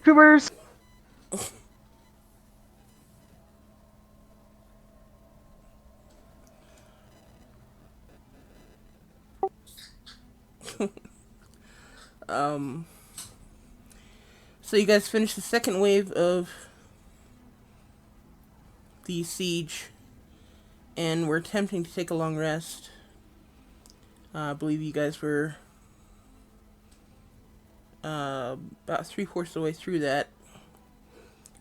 Troopers! Um, so you guys finished the second wave of the siege, and were attempting to take a long rest. I believe you guys were about 3/4 of the way through that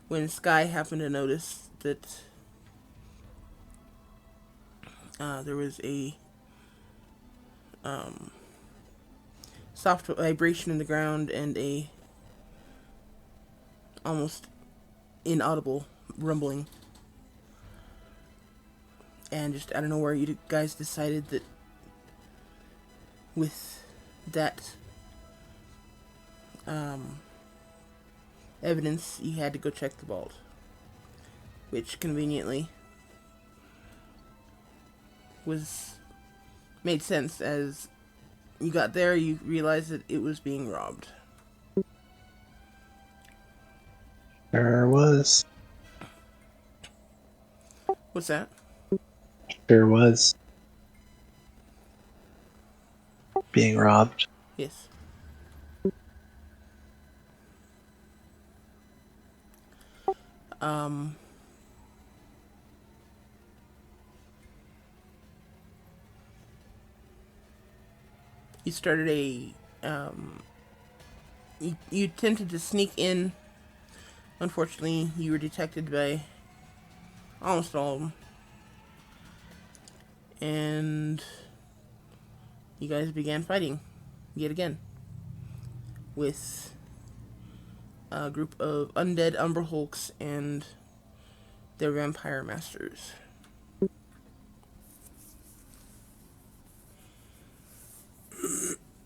when Sky happened to notice that there was a um, soft vibration in the ground and a almost inaudible rumbling. And just out of nowhere, you guys decided that with that um, evidence, you had to go check the vault, which conveniently was made sense as you got there. You realized that it was being robbed. Sure was. What's that? Sure was. Being robbed. Yes. Um, you started a you attempted to sneak in. Unfortunately, you were detected by almost all of them, and you guys began fighting yet again with a group of undead Umber Hulks and their vampire masters.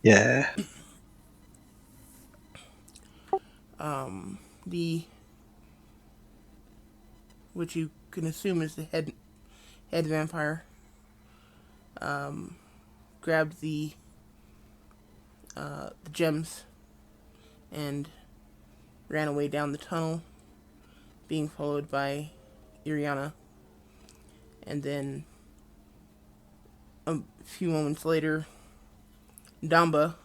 Yeah. The which you can assume is the head vampire grabbed the gems and ran away down the tunnel, being followed by Iriana, and then a few moments later, Damba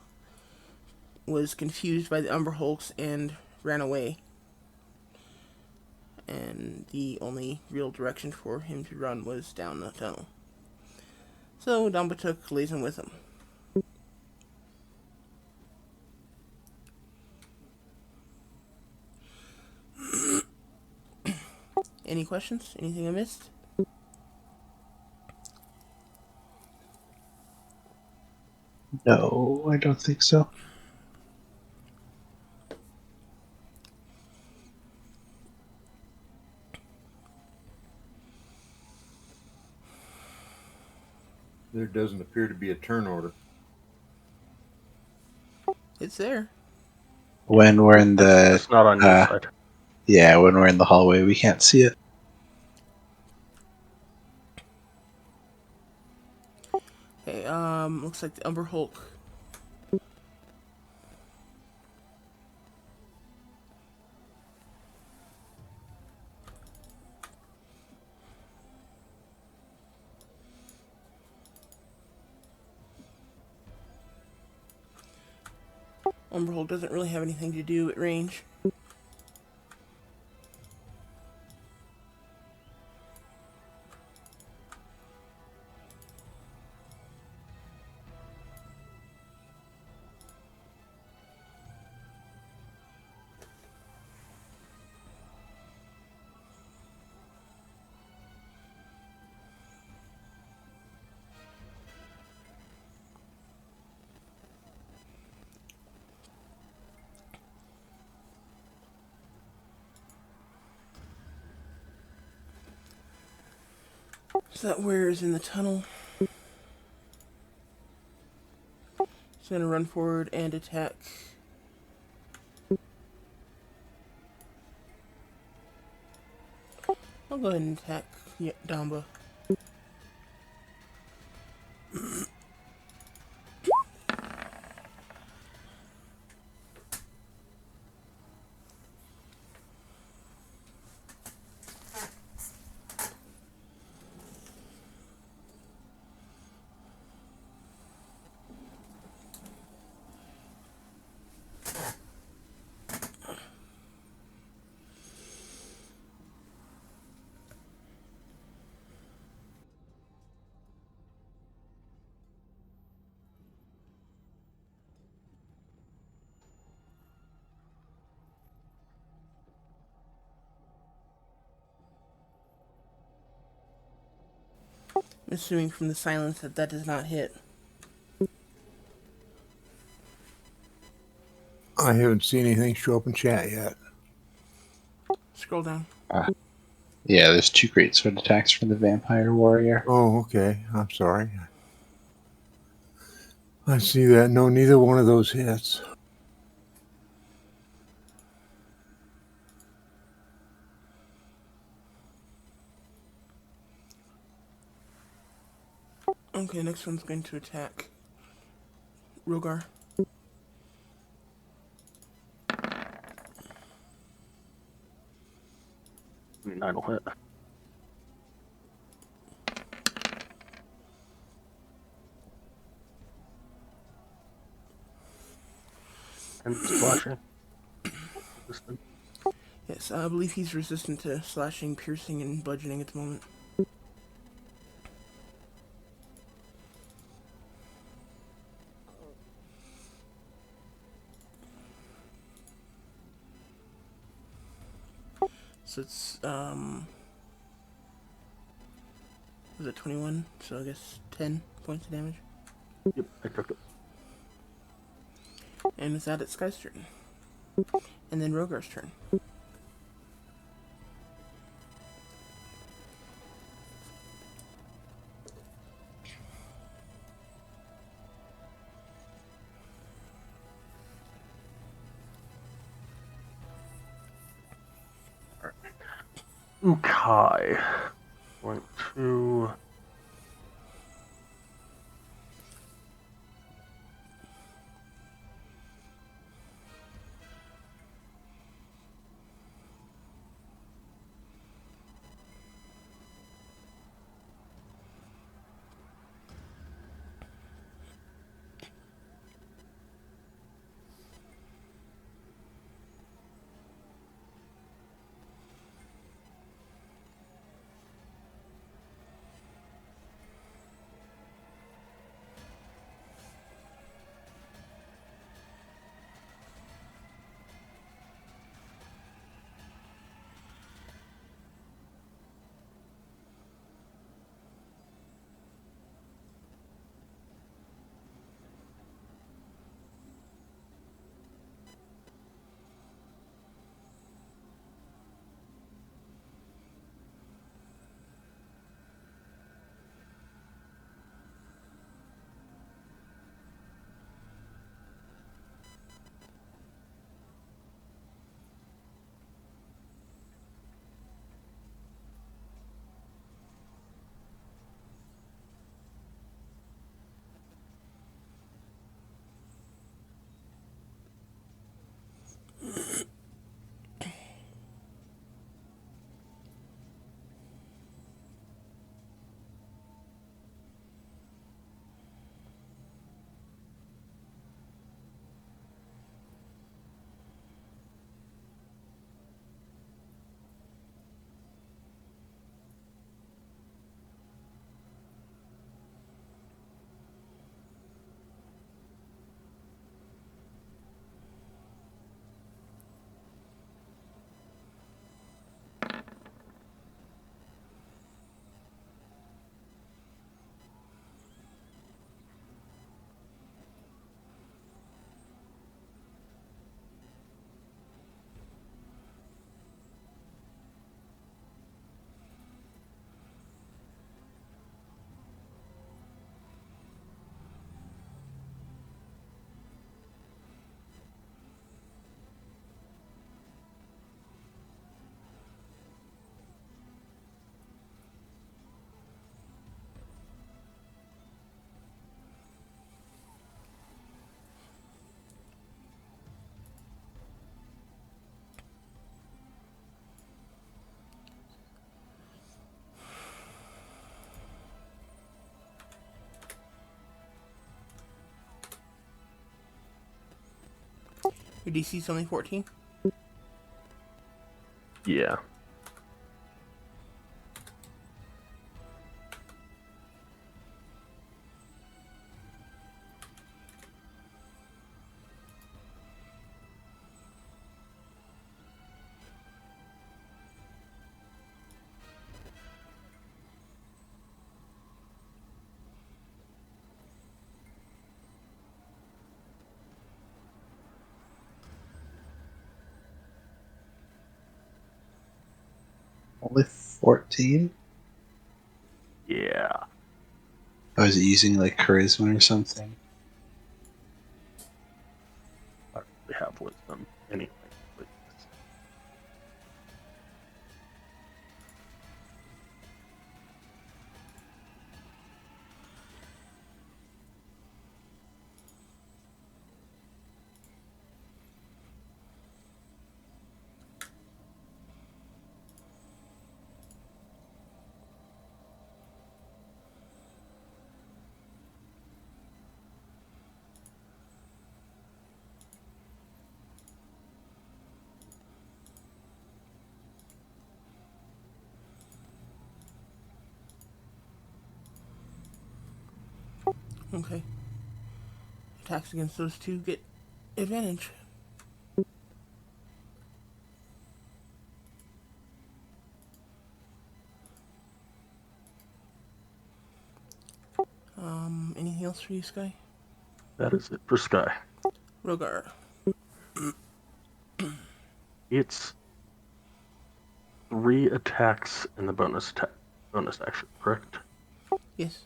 was confused by the Umber Hulks and ran away. And the only real direction for him to run was down the tunnel. So Damba took Lazen with him. Any questions? Anything I missed? No, I don't think so. There doesn't appear to be a turn order. It's there. When we're in the It's not on your side. yeah, when we're in the hallway, we can't see it. Okay, looks like the Umber Hulk. Umber Hulk doesn't really have anything to do at range. So that where is in the tunnel. He's gonna run forward and attack. I'll go ahead and attack Damba. I'm assuming from the silence that that does not hit. I haven't seen anything show up in chat yet. Scroll down. Yeah, there's 2 greatsword attacks from the vampire warrior. Oh, okay. I'm sorry. I see that. No, neither one of those hits. Okay, next one's going to attack Rogar. That'll hit. And splashing. Resistant. Yes, I believe he's resistant to slashing, piercing, and bludgeoning at the moment. So it's, was it 21? So I guess 10 points of damage. Yep, I took it. And with that, it's Sky's turn. And then Rogar's turn. Okay. Going to... Your DC's only 14? Yeah. Only 14? Yeah. I was using like charisma or something. I really have wisdom anyway. Please. Okay. Attacks against those two get advantage. Anything else for you, Sky? That is it for Sky. Rogar. It's 3 attacks in the bonus action, correct? Yes.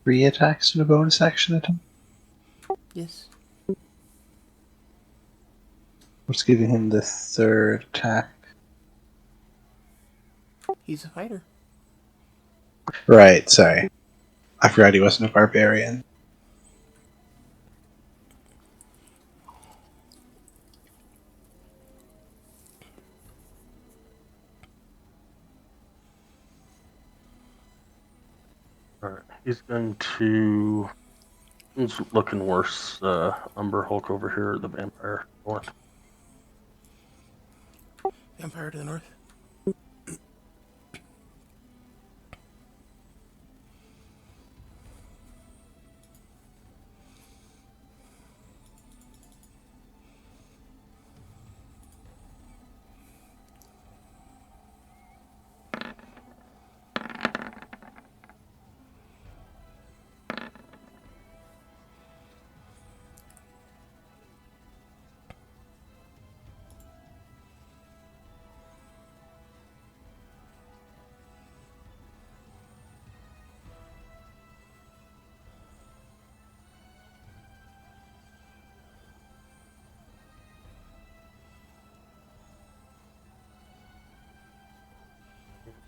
3 attacks and a bonus action attack? Yes. What's giving him the third attack? He's a fighter. Right, sorry. I forgot he wasn't a barbarian. Alright, he's going to... It's looking worse. Umber Hulk over here, the vampire north. Vampire to the north.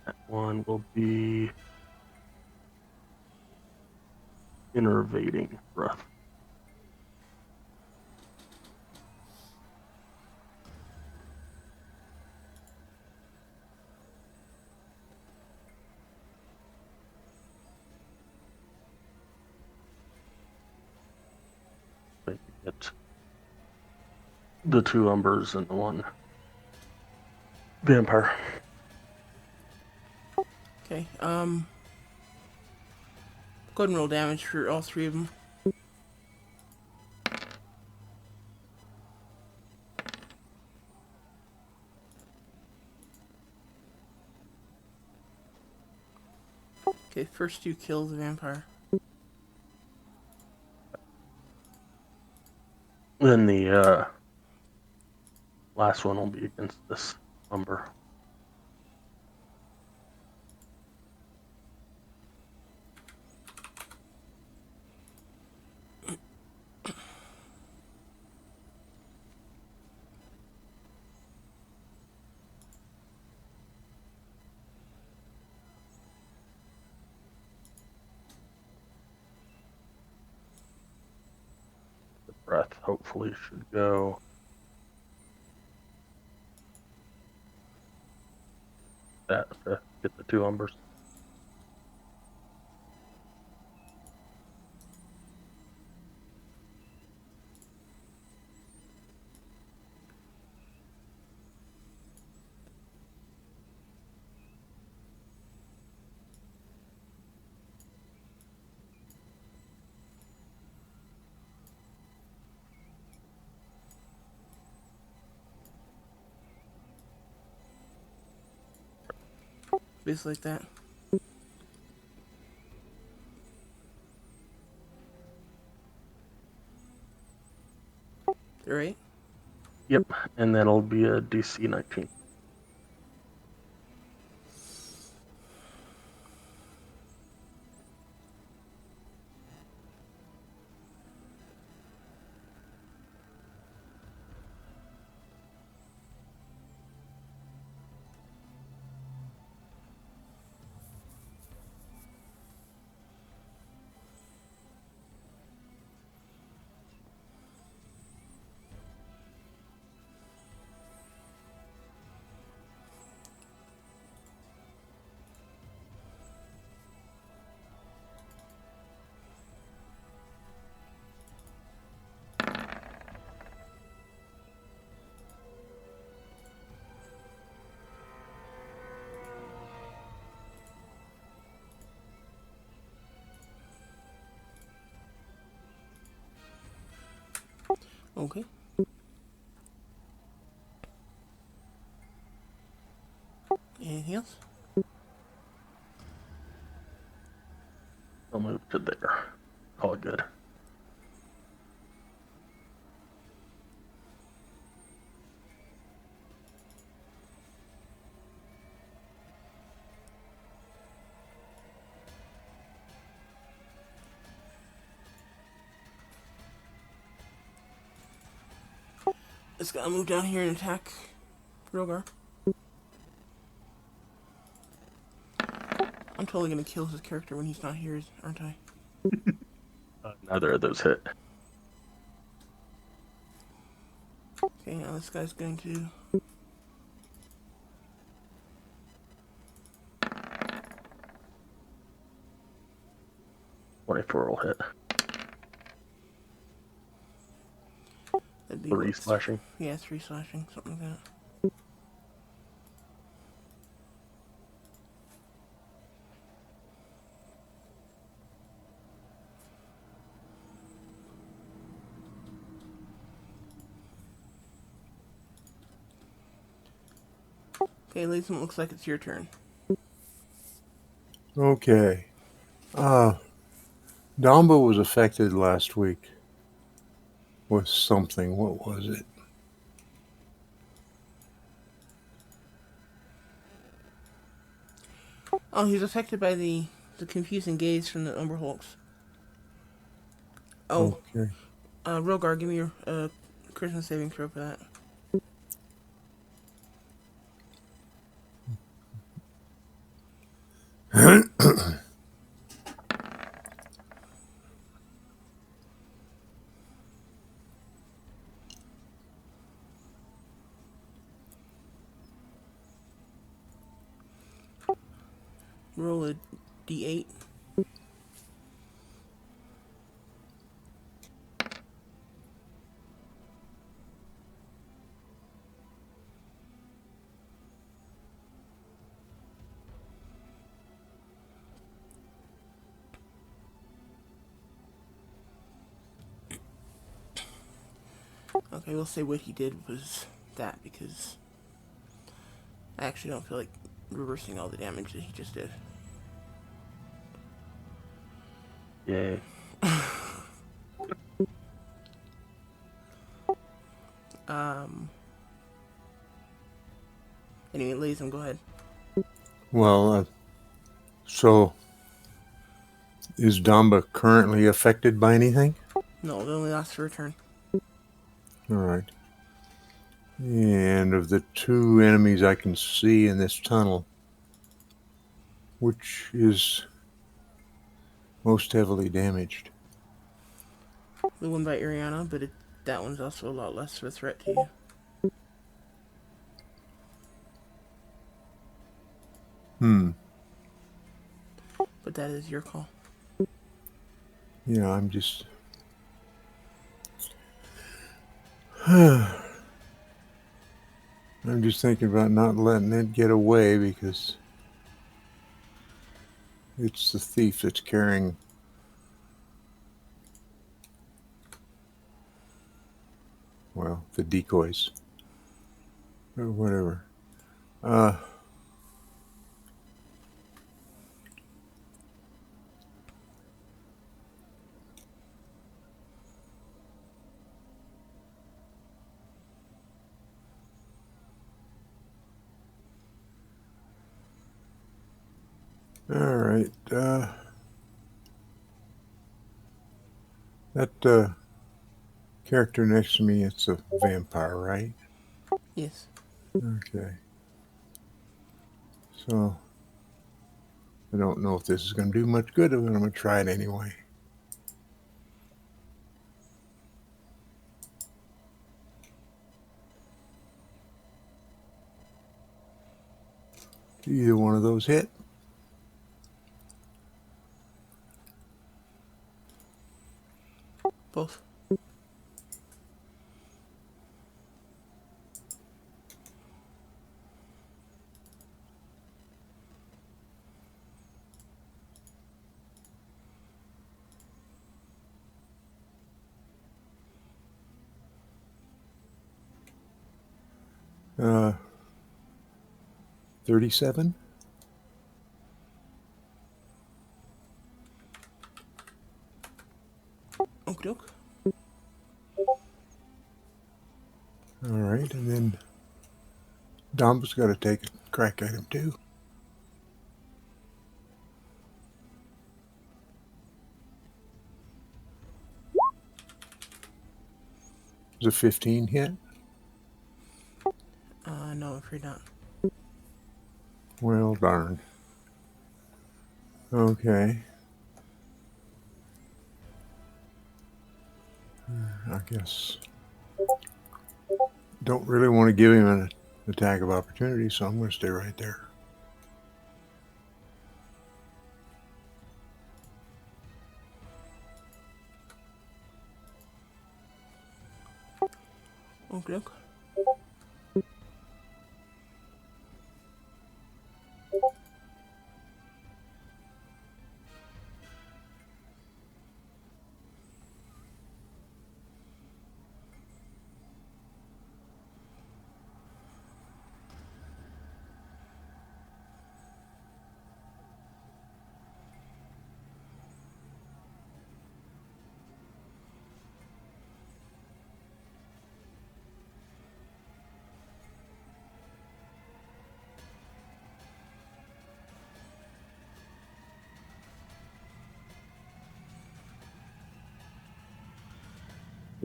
That one will be innervating breath. So you get the 2 umbers and the 1 vampire. Okay. Go ahead and roll damage for all 3 of them. Okay, first 2 kill the vampire. Then the last one will be against this umber. The breath hopefully should go. That to get the 2 umbers. Basically like that. Alright. Yep, and that'll be a DC 19. Okay. Anything else? I'll move to there. All good. It's gotta move down here and attack Rogar. I'm totally gonna kill his character when he's not here, aren't I? Neither of those hit. Okay, now this guy's going to... 24 will hit. That'd be 3 what? slashing. Yeah, 3 slashing, something like that. Okay, Latham, it looks like it's your turn. Okay. Domba was affected last week with something. What was it? Oh, he's affected by the confusing gaze from the Umberhulks. Oh, Okay. Rogar, give me your Christmas saving throw for that. Roll a d8. Okay, we'll say what he did was that, because I actually don't feel like reversing all the damage that he just did. Yay. Anyway, Latham, go ahead. Well, so is Domba currently affected by anything? No, it only lasts for a turn. All right. And of the 2 enemies I can see in this tunnel, which is most heavily damaged? The one by Ariana, but that one's also a lot less of a threat to you. But that is your call. Yeah, I'm just... I'm just thinking about not letting it get away because it's the thief that's carrying... well, the decoys. Or whatever. All right. That character next to me, it's a vampire, right? Yes. Okay. So I don't know if this is going to do much good, but I'm going to try it anyway. Either one of those hit. Both. Uh, 37. Okie doke. All right, and then Dom's got to take a crack at him too. Is a 15 hit? No, I'm afraid not. Well, darn. Okay. I guess. Don't really want to give him an attack of opportunity, so I'm going to stay right there. Okie doke.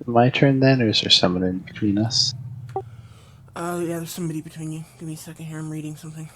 My turn then, or is there someone in between us? Yeah, there's somebody between you. Give me a second here. I'm reading something.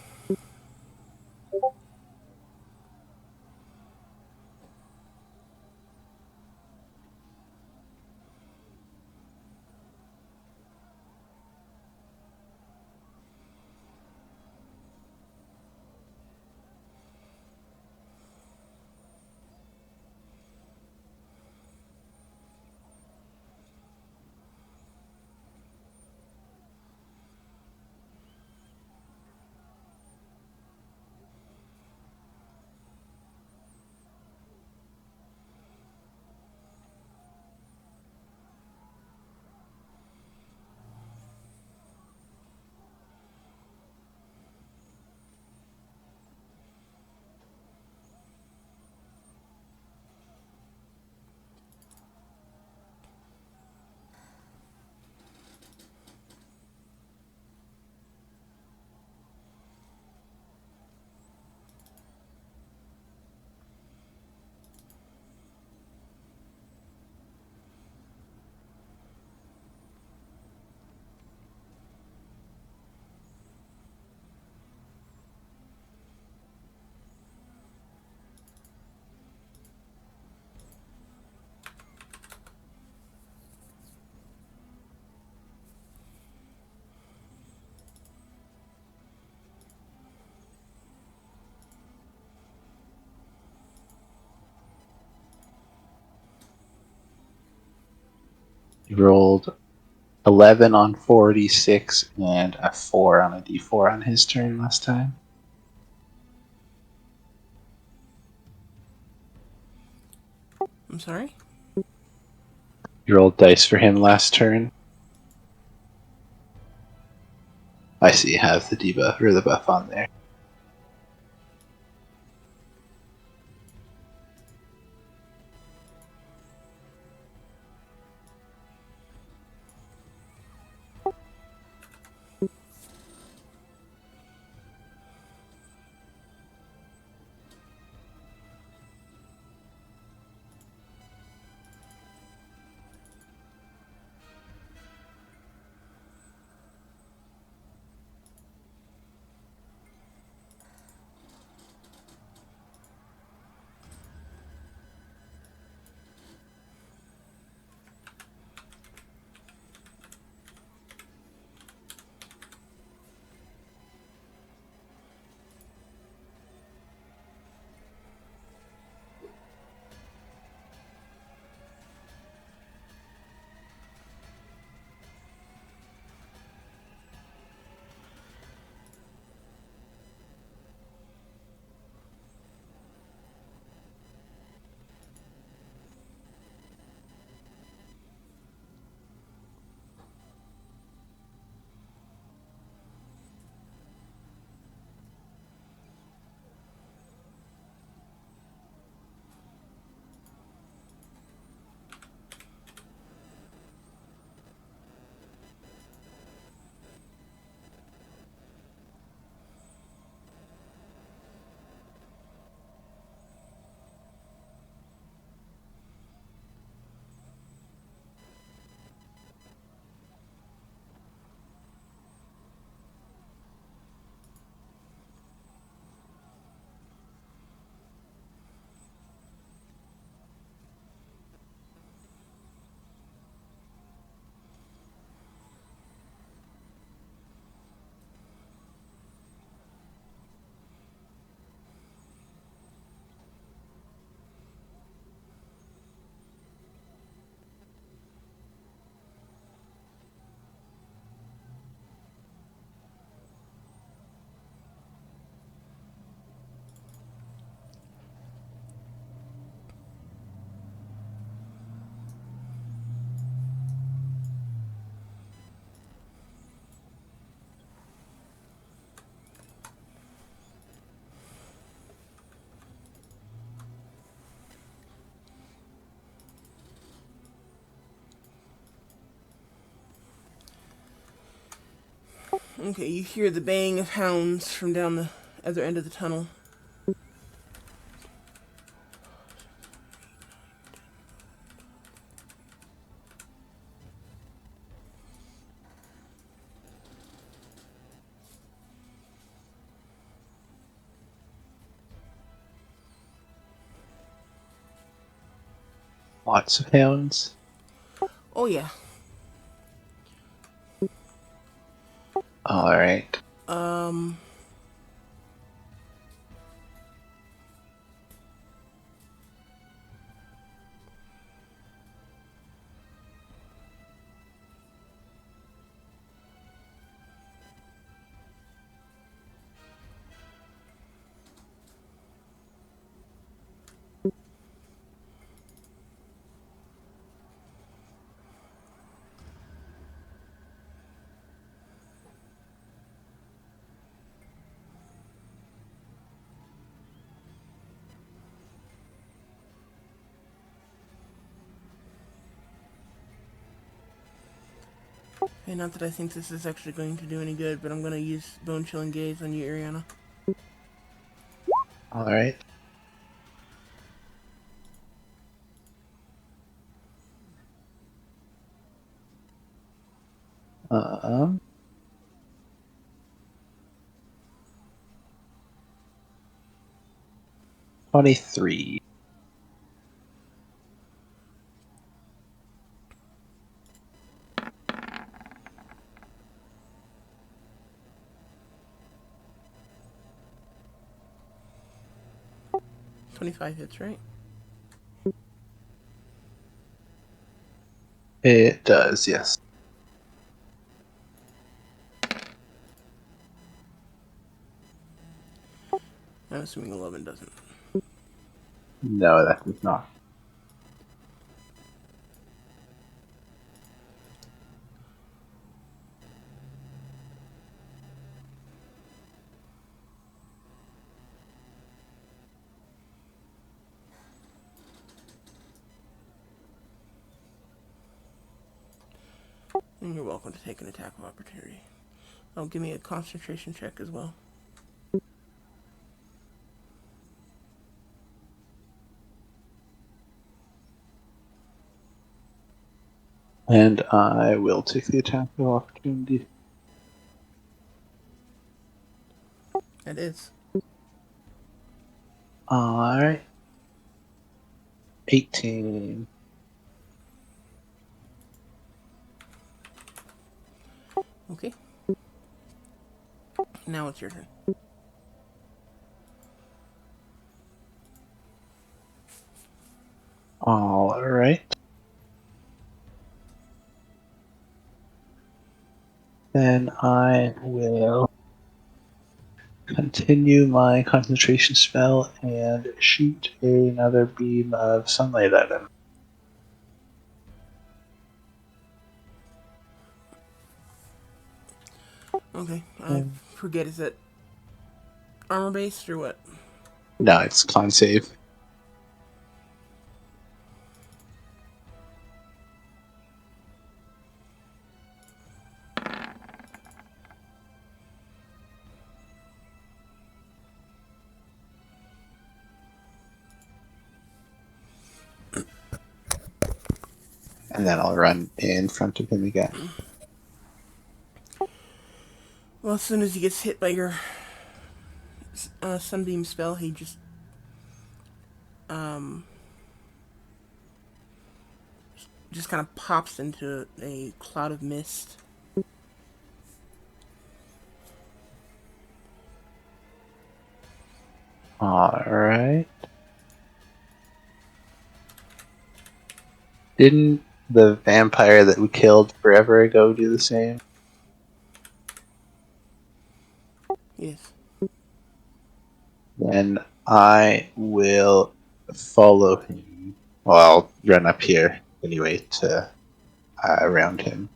He rolled 11 on 46 and a 4 on a d4 on his turn last time. I'm sorry? You rolled dice for him last turn. I see you have the debuff or the buff on there. Okay, you hear the baying of hounds from down the other end of the tunnel. Lots of hounds. Oh yeah. All right. Um, not that I think this is actually going to do any good, but I'm gonna use Bone Chilling Gaze on you, Ariana. All right. Um, 23. 25 hits, right? It does, yes. I'm assuming 11 doesn't. No, that does not. And you're welcome to take an attack of opportunity. Oh, give me a concentration check as well. And I will take the attack of opportunity. That is. All right. 18. Okay. Now it's your turn. All right. Then I will continue my concentration spell and shoot another beam of sunlight at him. Okay. I forget, is that armor based or what? No, it's con save. And then I'll run in front of him again. Well, as soon as he gets hit by your sunbeam spell, he just kind of pops into a cloud of mist. Alright. Didn't the vampire that we killed forever ago do the same? Yes. Then I will follow him. Well, I'll run up here anyway to around him.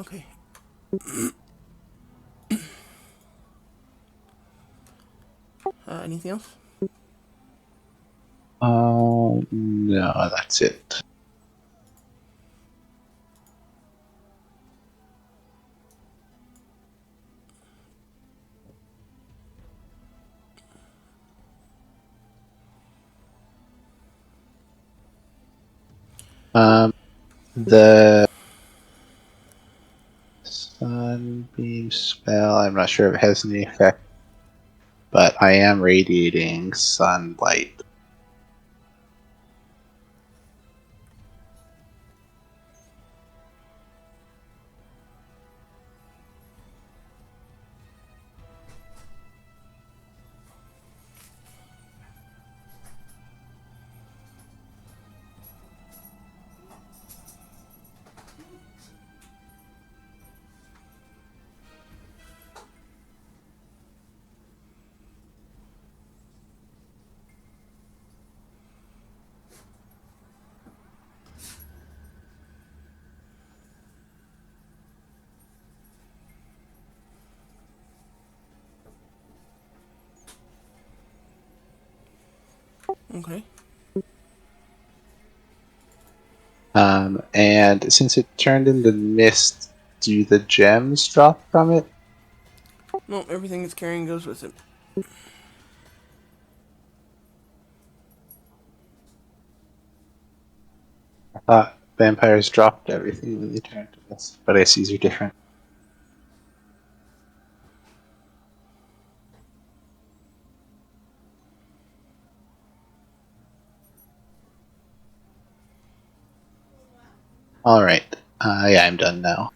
Okay. Anything else? No, that's it. The sunbeam spell, I'm not sure if it has any effect, but I am radiating sunlight. Okay. And since it turned into mist, do the gems drop from it? No, everything it's carrying goes with it. I thought vampires dropped everything when they turned to mist, but I guess these are different. Alright. Yeah, I'm done now.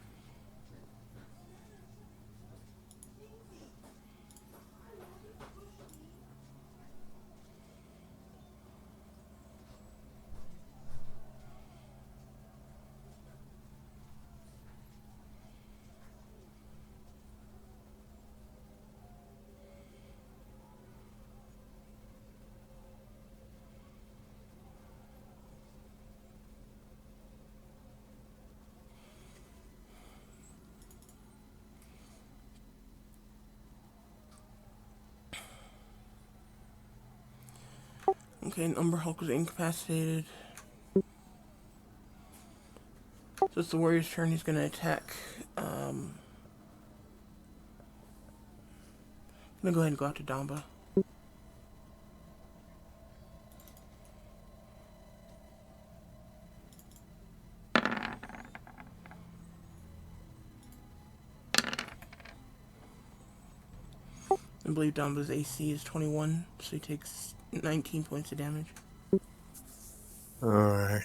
Okay, and Umber Hulk was incapacitated. So it's the warrior's turn. He's gonna attack. I'm gonna go ahead and go after Damba. I believe Damba's AC is 21, so he takes 19 points of damage. All right.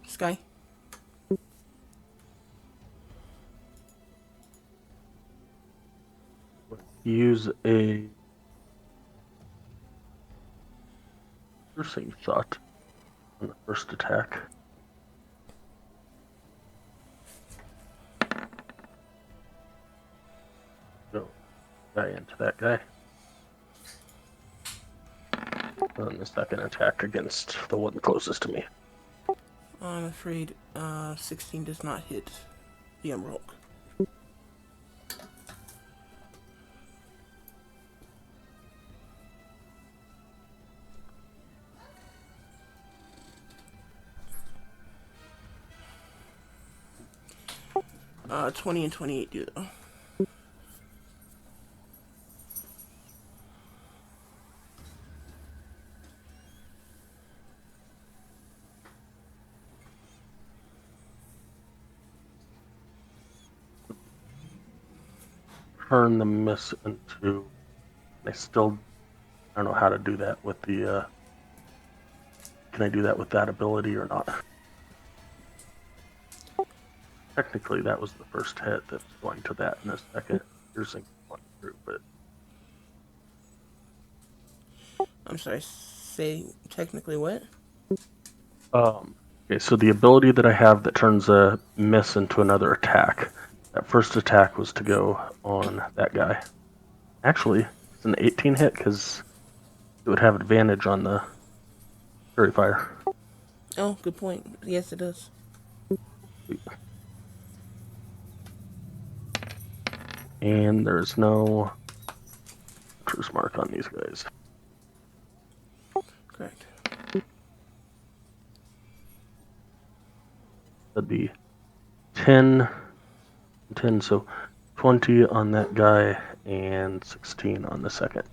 Sky. Use a piercing shot on the first attack. Go guy into that guy. And the second attack against the one closest to me. I'm afraid 16 does not hit the Umber Hulk. Uh, 20 and 28 do though. Turn the miss into. I don't know how to do that with the. Can I do that with that ability or not? Technically, that was the first hit that's going to that in a second. Piercing one through, but I'm sorry, say technically what? okay. So the ability that I have that turns a miss into another attack. That first attack was to go on that guy. Actually, an 18 hit because it would have advantage on the Fairy Fire. Oh, good point. Yes, it does. And there's no truce mark on these guys. Correct. That'd be 10, 10, so 20 on that guy and 16 on the second.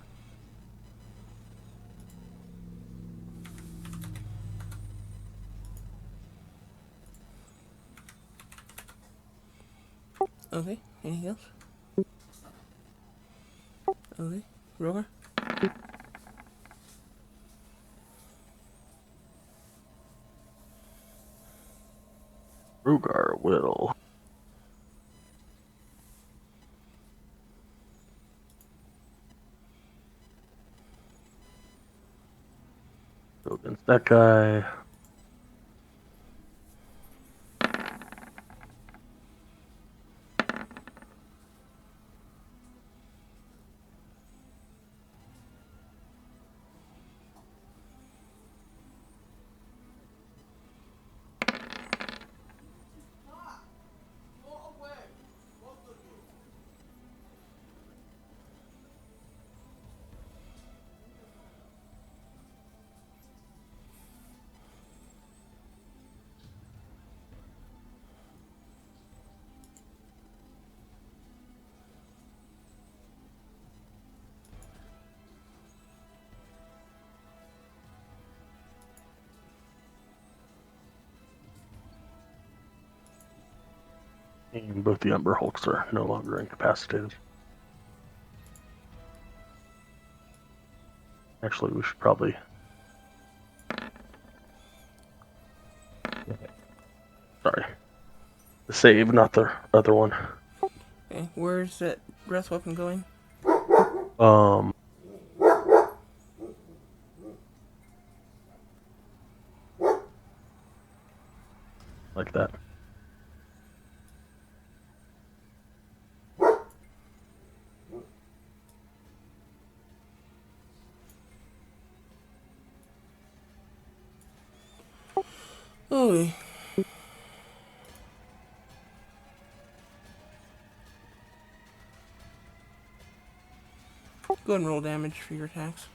Okay. Anything else? Okay. Rogar? Rugar will go against that guy. And both the Umber Hulks are no longer incapacitated. Actually, we should probably... Sorry. The save, not the other one. Okay. Where's that breath weapon going? Um... Like that. Oh. Go ahead and roll damage for your attacks.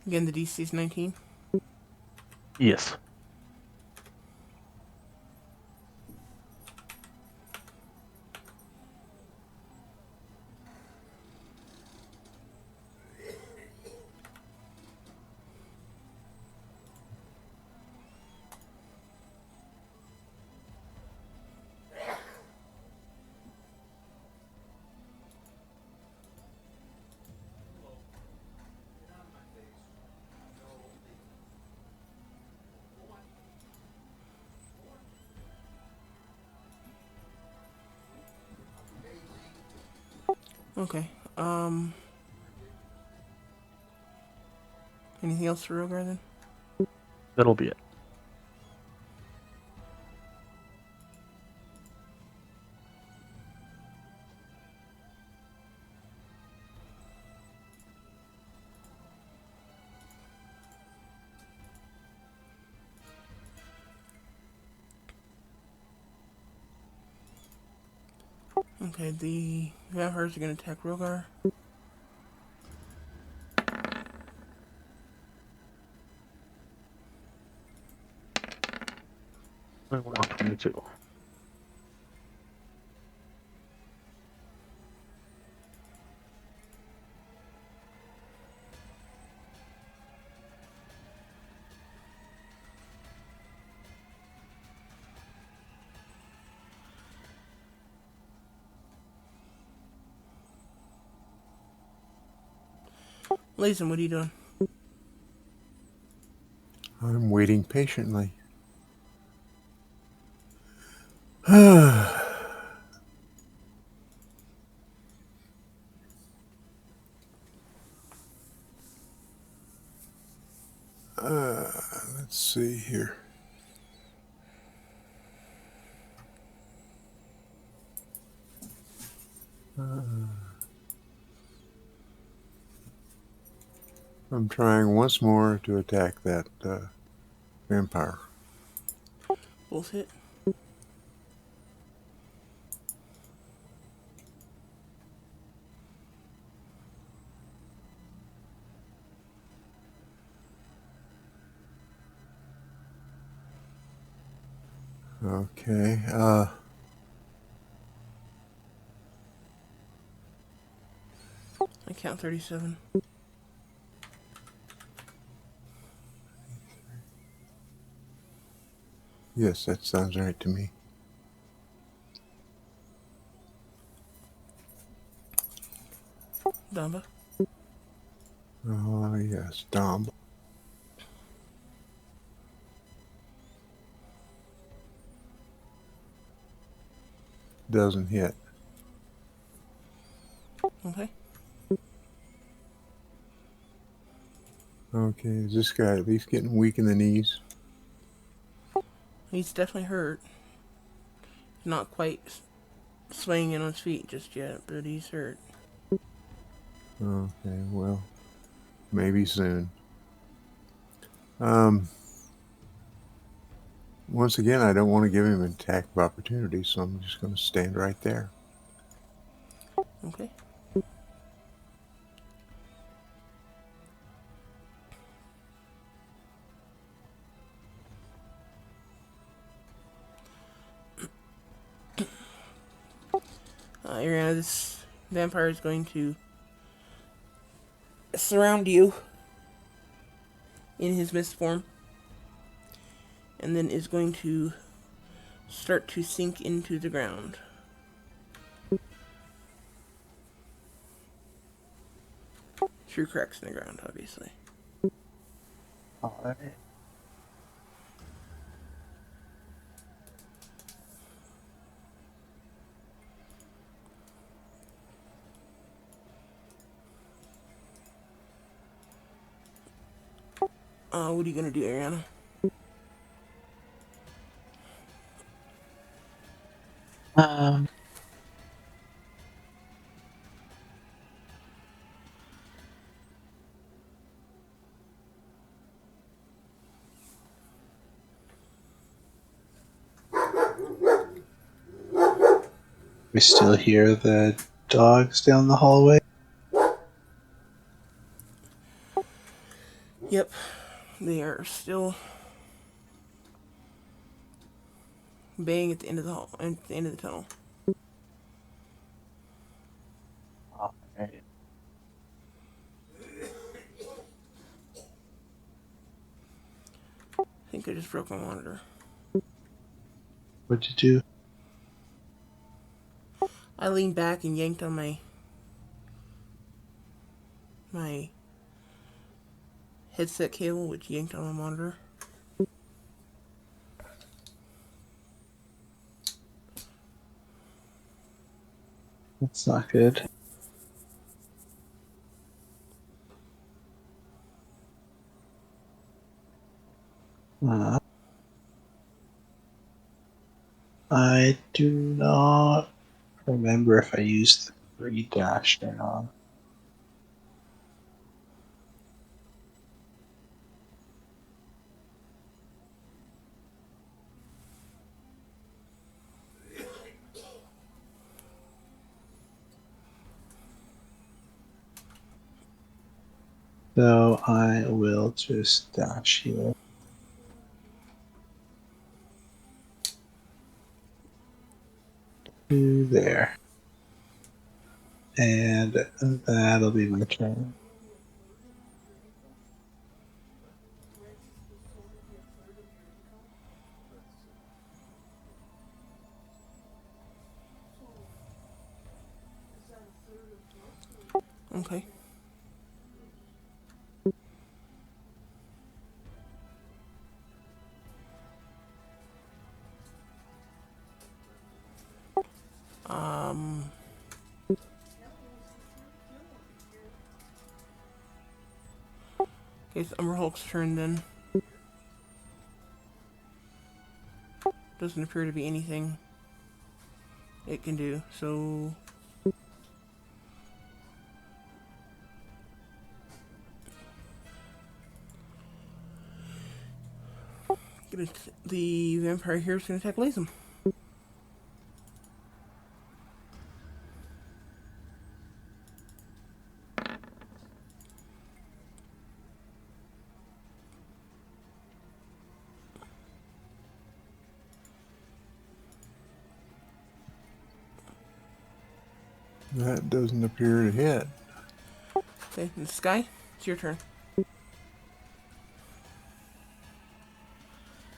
Again, the DC is 19. Yes. Okay. Anything else for Rogar then? That'll be it. Okay, the vampires are going to attack Rogar. 22. Lazen, what are you doing? I'm waiting patiently. Let's see here. I'm trying once more to attack that vampire. Both hit. Okay. I count 37. Yes, that sounds right to me. Damba. Oh, yes, Dom. Doesn't hit. Okay. Okay, is this guy at least getting weak in the knees? He's definitely hurt. Not quite swaying in on his feet just yet, but he's hurt. Okay, well, maybe soon. Once again, I don't want to give him an attack of opportunity, so I'm just going to stand right there. Okay. Ariana, this vampire is going to surround you in his mist form, and then is going to start to sink into the ground. Through cracks in the ground, obviously. Alright. What are you gonna do, Ariana? Um, we still hear the dogs down the hallway. Yep, they are still baying at the end of the hall, at the end of the tunnel. Alright. I think I just broke my monitor. What'd you do? I leaned back and yanked on my headset cable, which yanked on my monitor. That's not good. I do not remember if I used the free dash or not. So I will just dash here. To there. And that'll be my turn. Okay. Okay, it's Umber Hulk's turn then. Doesn't appear to be anything it can do, so... The vampire here is going to attack Latham. That doesn't appear to hit. Okay, and Sky, it's your turn.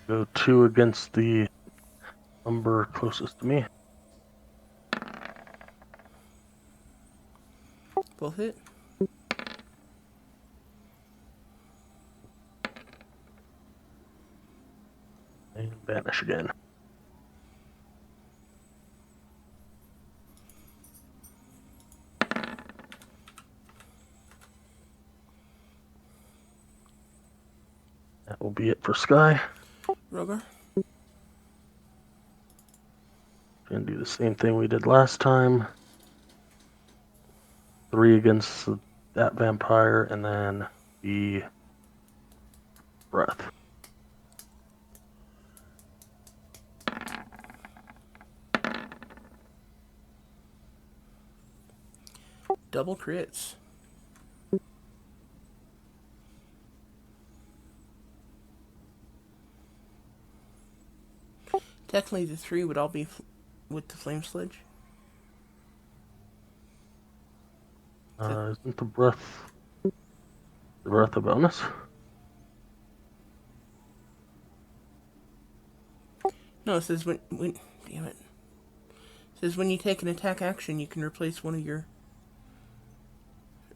Go 2 against the number closest to me. Both hit. And vanish again. That will be it for Sky. Rogar. Gonna do the same thing we did last time. 3 against that vampire, and then the breath. Double crits. Technically, the 3 would all be with the flame sledge. Isn't the breath a bonus? No, it says when damn it. It says when you take an attack action, you can replace one of your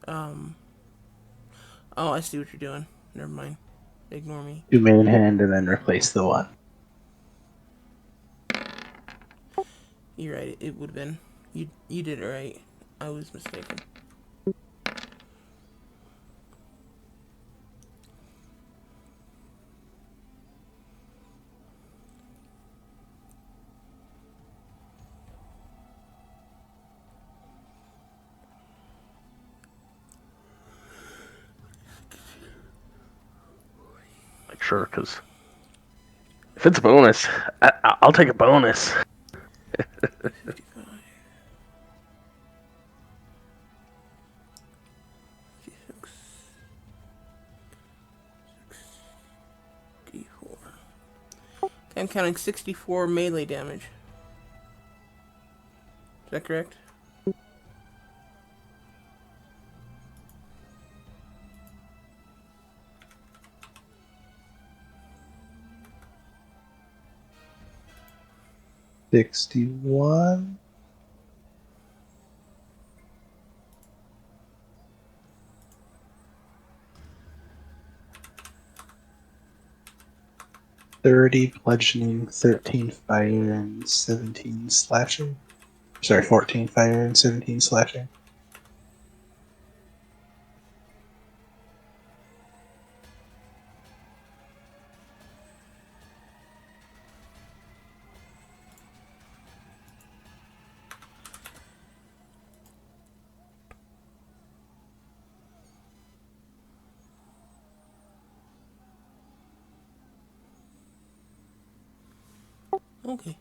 Oh, I see what you're doing. Never mind. Ignore me. Do main hand and then replace the one. You're right. It would have been. You did it right. I was mistaken. Like, sure, because if it's a bonus, I'll take a bonus. 55. 56. 64. Okay, I'm counting 64 melee damage. Is that correct? $61. $30 bludgeoning, 13 fire, and 17 slashing. Sorry, 14 fire and 17 slashing. Okay.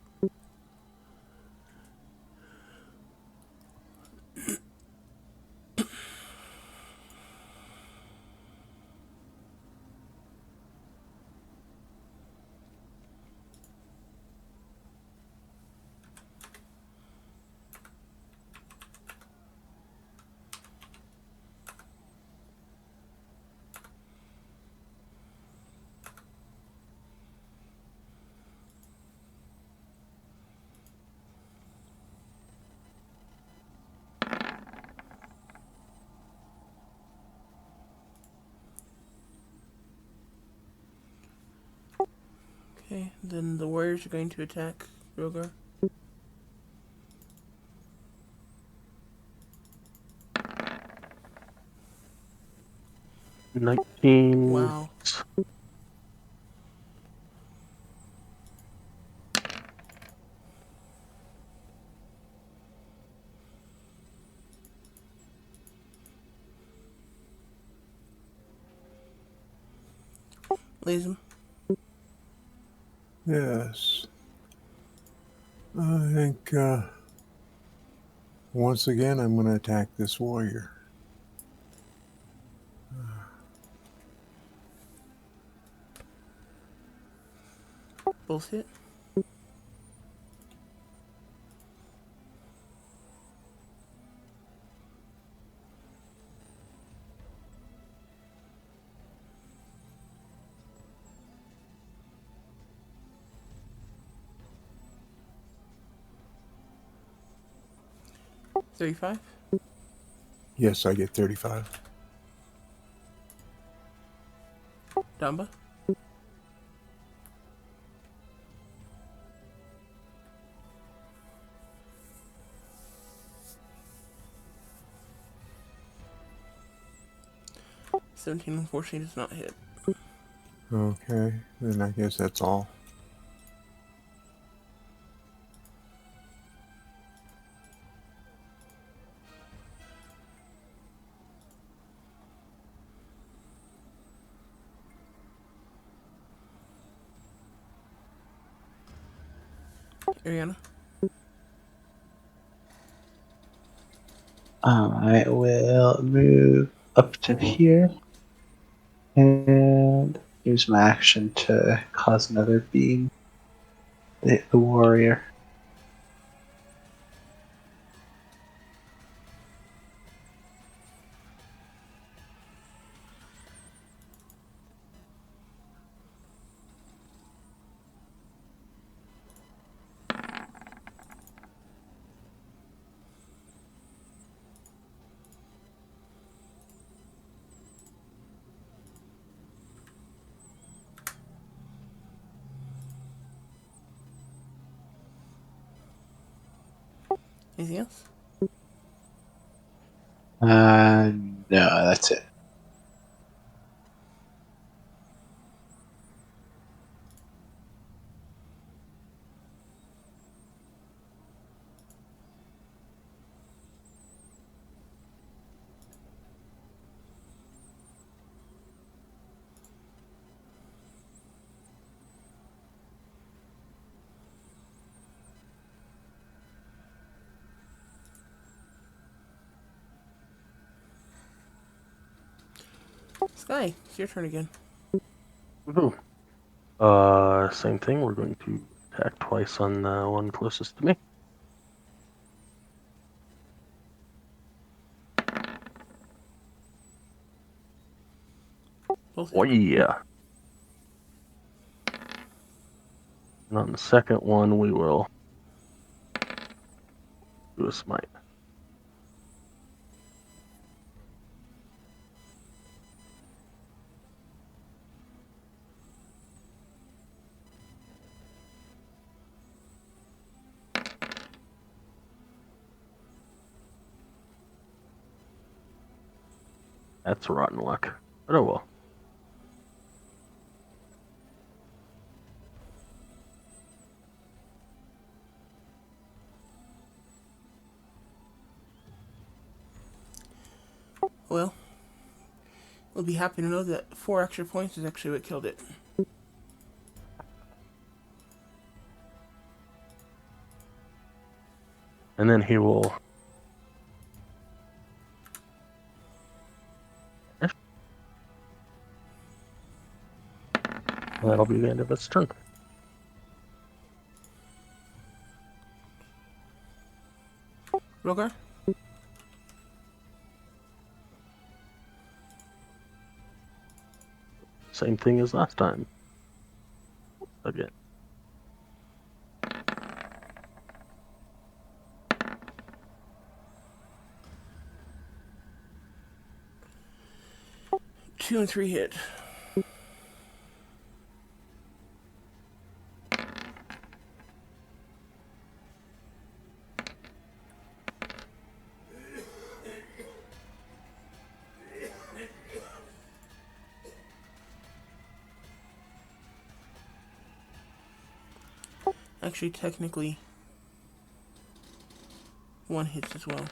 Okay, then the warriors are going to attack Rogar. Wow. Lays him. Yes. I think once again I'm going to attack this warrior. Both hit. $35. Yes, I get 35. Damba. $17 unfortunately does not hit. Okay, then I guess that's all. Ariana. I will move up to here and use my action to cause another beam to hit the warrior. Anything else? No, that's it. Sky, it's your turn again. Woohoo. Same thing. We're going to attack twice on the one closest to me. Both Oh hit. yeah. And on the second one, we will do a smite. That's rotten luck. But oh well. Well, we'll be happy to know that 4 extra points is actually what killed it. And then he will. That'll be the end of its turn. Rogar? Same thing as last time. Again. Two and 3 hit. Actually, technically, 1 hits as well.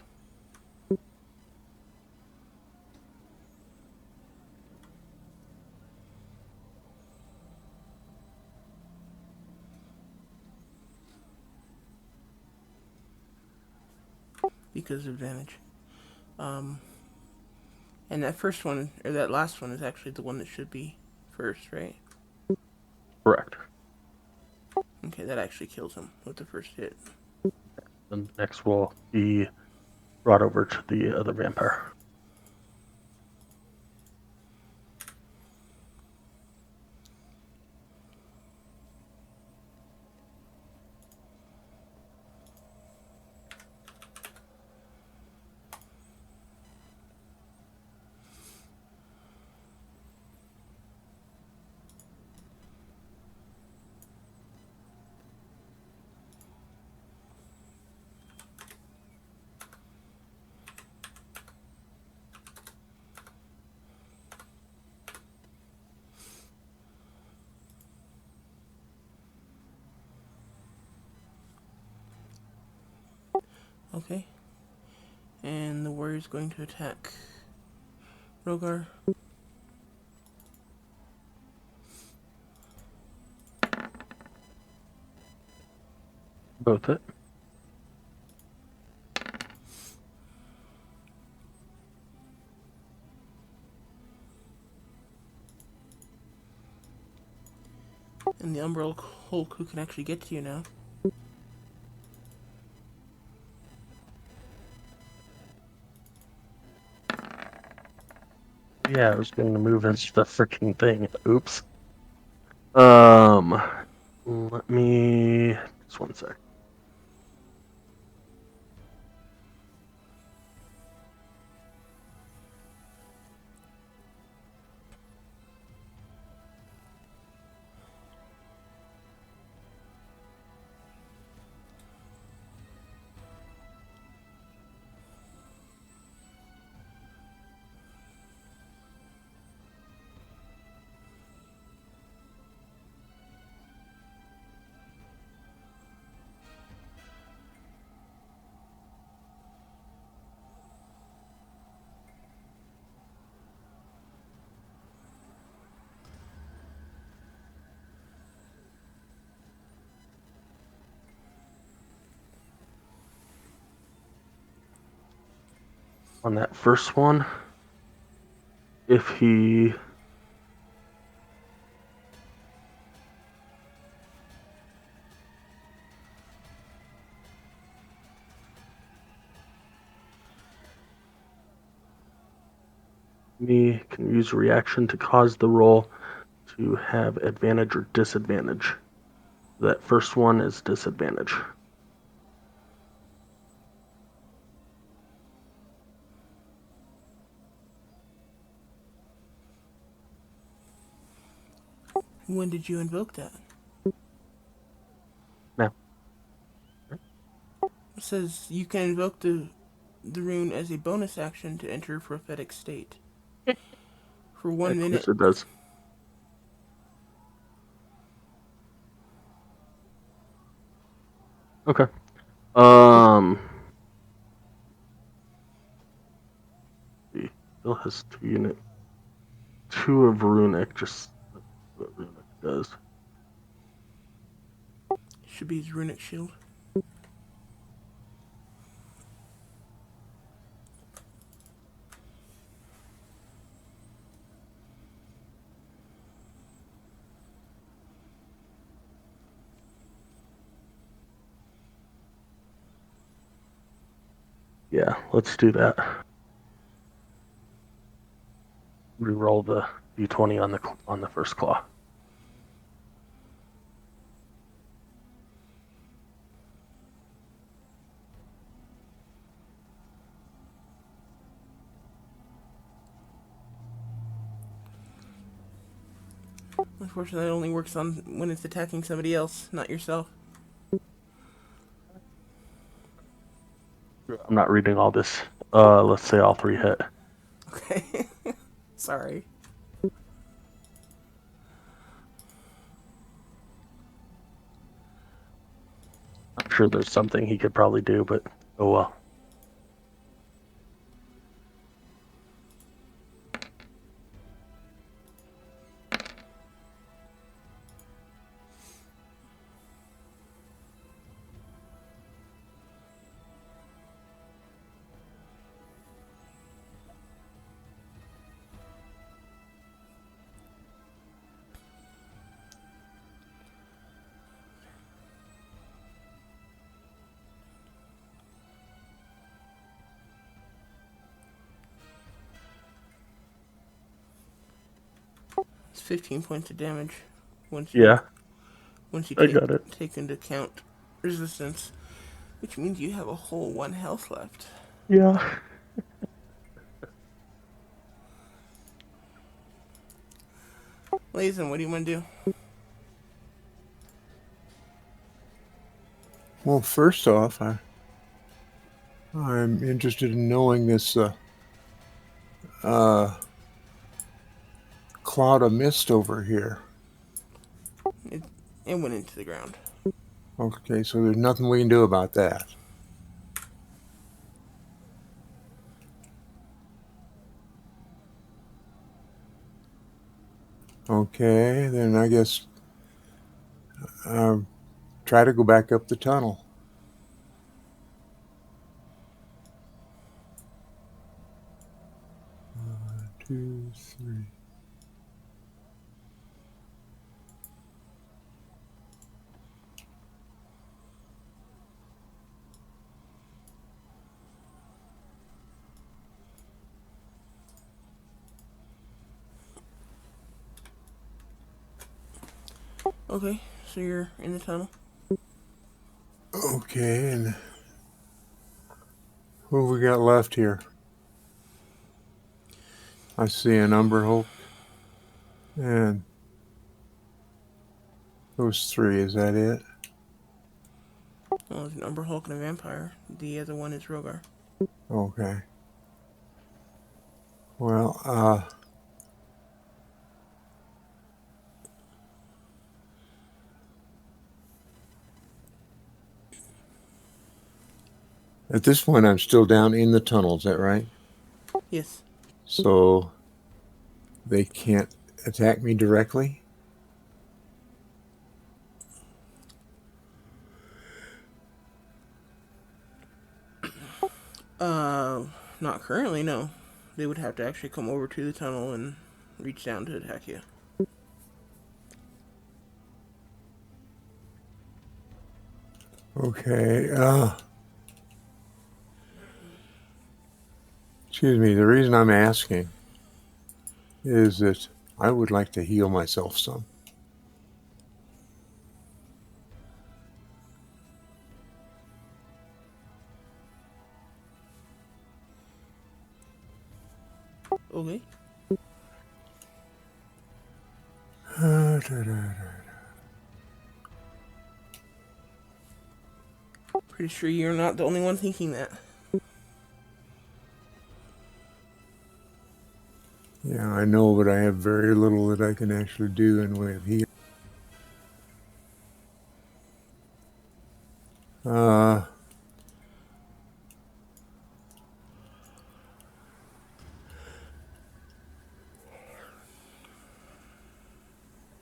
Because of advantage. And that first one, or that last one, is actually the one that should be first, right? Correct. Okay, that actually kills him with the first hit. Then next will be brought over to the other vampire. Okay. And the warrior's going to attack Rogar. Both hit. And the Umbrella Hulk, who can actually get to you now. Yeah, I was going to move into the freaking thing. Oops. Let me just 1 sec. On that first one, if he can use a reaction to cause the roll to have advantage or disadvantage. That first one is disadvantage. When did you invoke that? Now. It says you can invoke the rune as a bonus action to enter a prophetic state. For 1 minute. Of course it does. Okay. He still has 2 unit. 2 of runic, just what runic does. Should be his runic shield. Yeah, let's do that. Reroll the d20 on the first claw. Unfortunately, it only works on when it's attacking somebody else, not yourself. I'm not reading all this. Let's say all 3 hit. Okay. Sorry. I'm sure there's something he could probably do, but oh well. It's 15 points of damage once you Yeah, I got it. take into account resistance, which means you have a whole 1 health left. Yeah. Lazen, what do you want to do? Well, first off, I'm interested in knowing this uh, cloud of mist over here. It, it went into the ground. Okay, so there's nothing we can do about that. Okay, then I guess try to go back up the tunnel. One, two, three. Okay, so you're in the tunnel. Okay, and what have we got left here? I see an Umber Hulk and those 3. Is that it? Well, there's an Umber Hulk and a vampire. The other one is Rogar. Okay. Well, at this point, I'm still down in the tunnel. Is that right? Yes. So they can't attack me directly? Not currently, no. They would have to actually come over to the tunnel and reach down to attack you. Okay. Excuse me. The reason I'm asking is that I would like to heal myself some. Okay. Pretty sure you're not the only one thinking that. Yeah, I know, but I have very little that I can actually do in way of healing.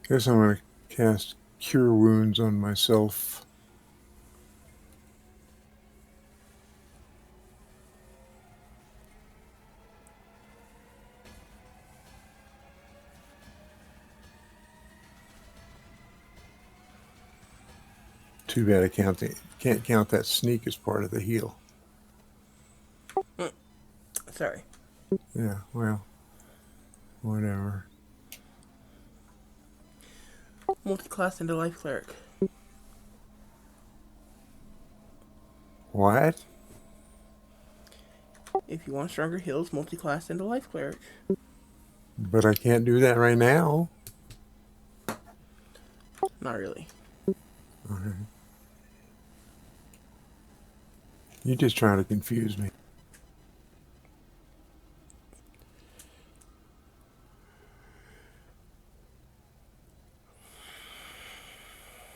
Guess I'm going to cast Cure Wounds on myself. Too bad I can't count that sneak as part of the heal. Sorry. Yeah, well, whatever. Multi-class into life cleric. What? If you want stronger heals, multi-class into life cleric. But I can't do that right now. Not really. Okay. You're just trying to confuse me.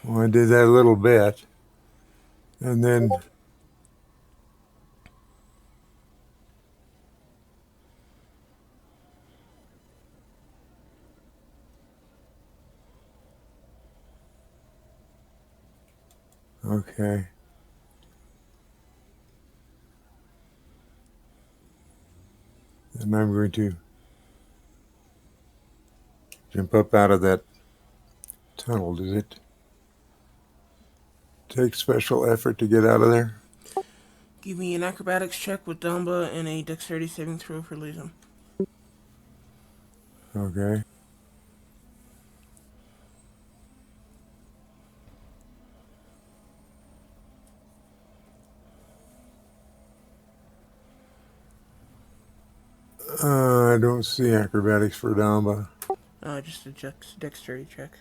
Well, I did that a little bit. And then okay. And I'm going to jump up out of that tunnel. Does it take special effort to get out of there? Give me an acrobatics check with Damba and a dexterity saving throw for Liam. Okay. I don't see acrobatics for Damba. Just a dexterity check.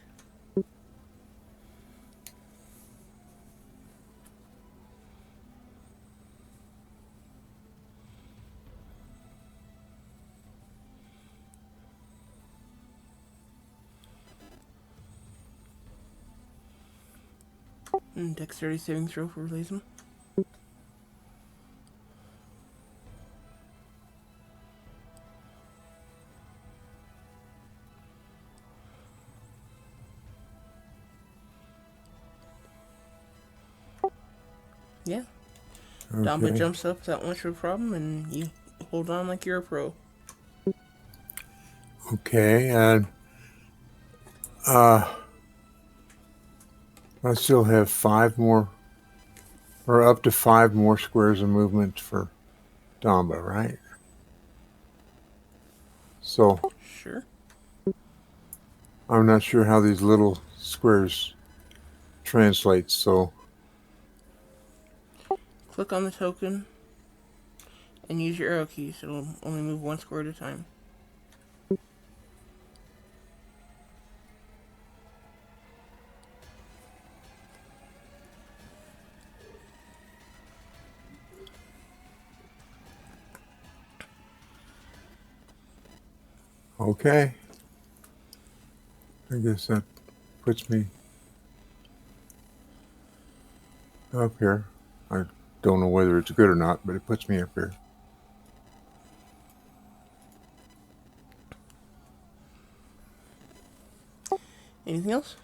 And dexterity saving throw for Liam. Yeah. Damba Okay. jumps up without much of a problem, and you hold on like you're a pro. Okay. And I still have 5 more, or up to 5 more squares of movement for Damba, right? So Sure. I'm not sure how these little squares translate. So Click on the token and use your arrow keys. It'll only move 1 square at a time. okay. I guess that puts me up here. I don't know whether it's good or not, but it puts me up here. Anything else?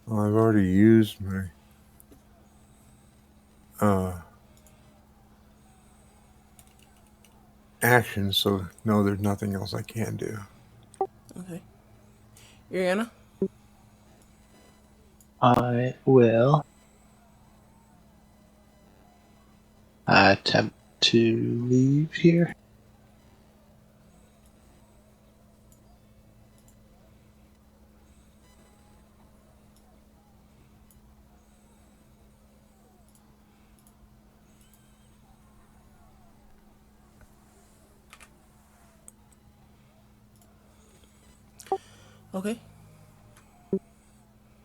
Well, I've already used my action, so no, there's nothing else I can do. Okay. Ariana? I will attempt to leave here. Okay.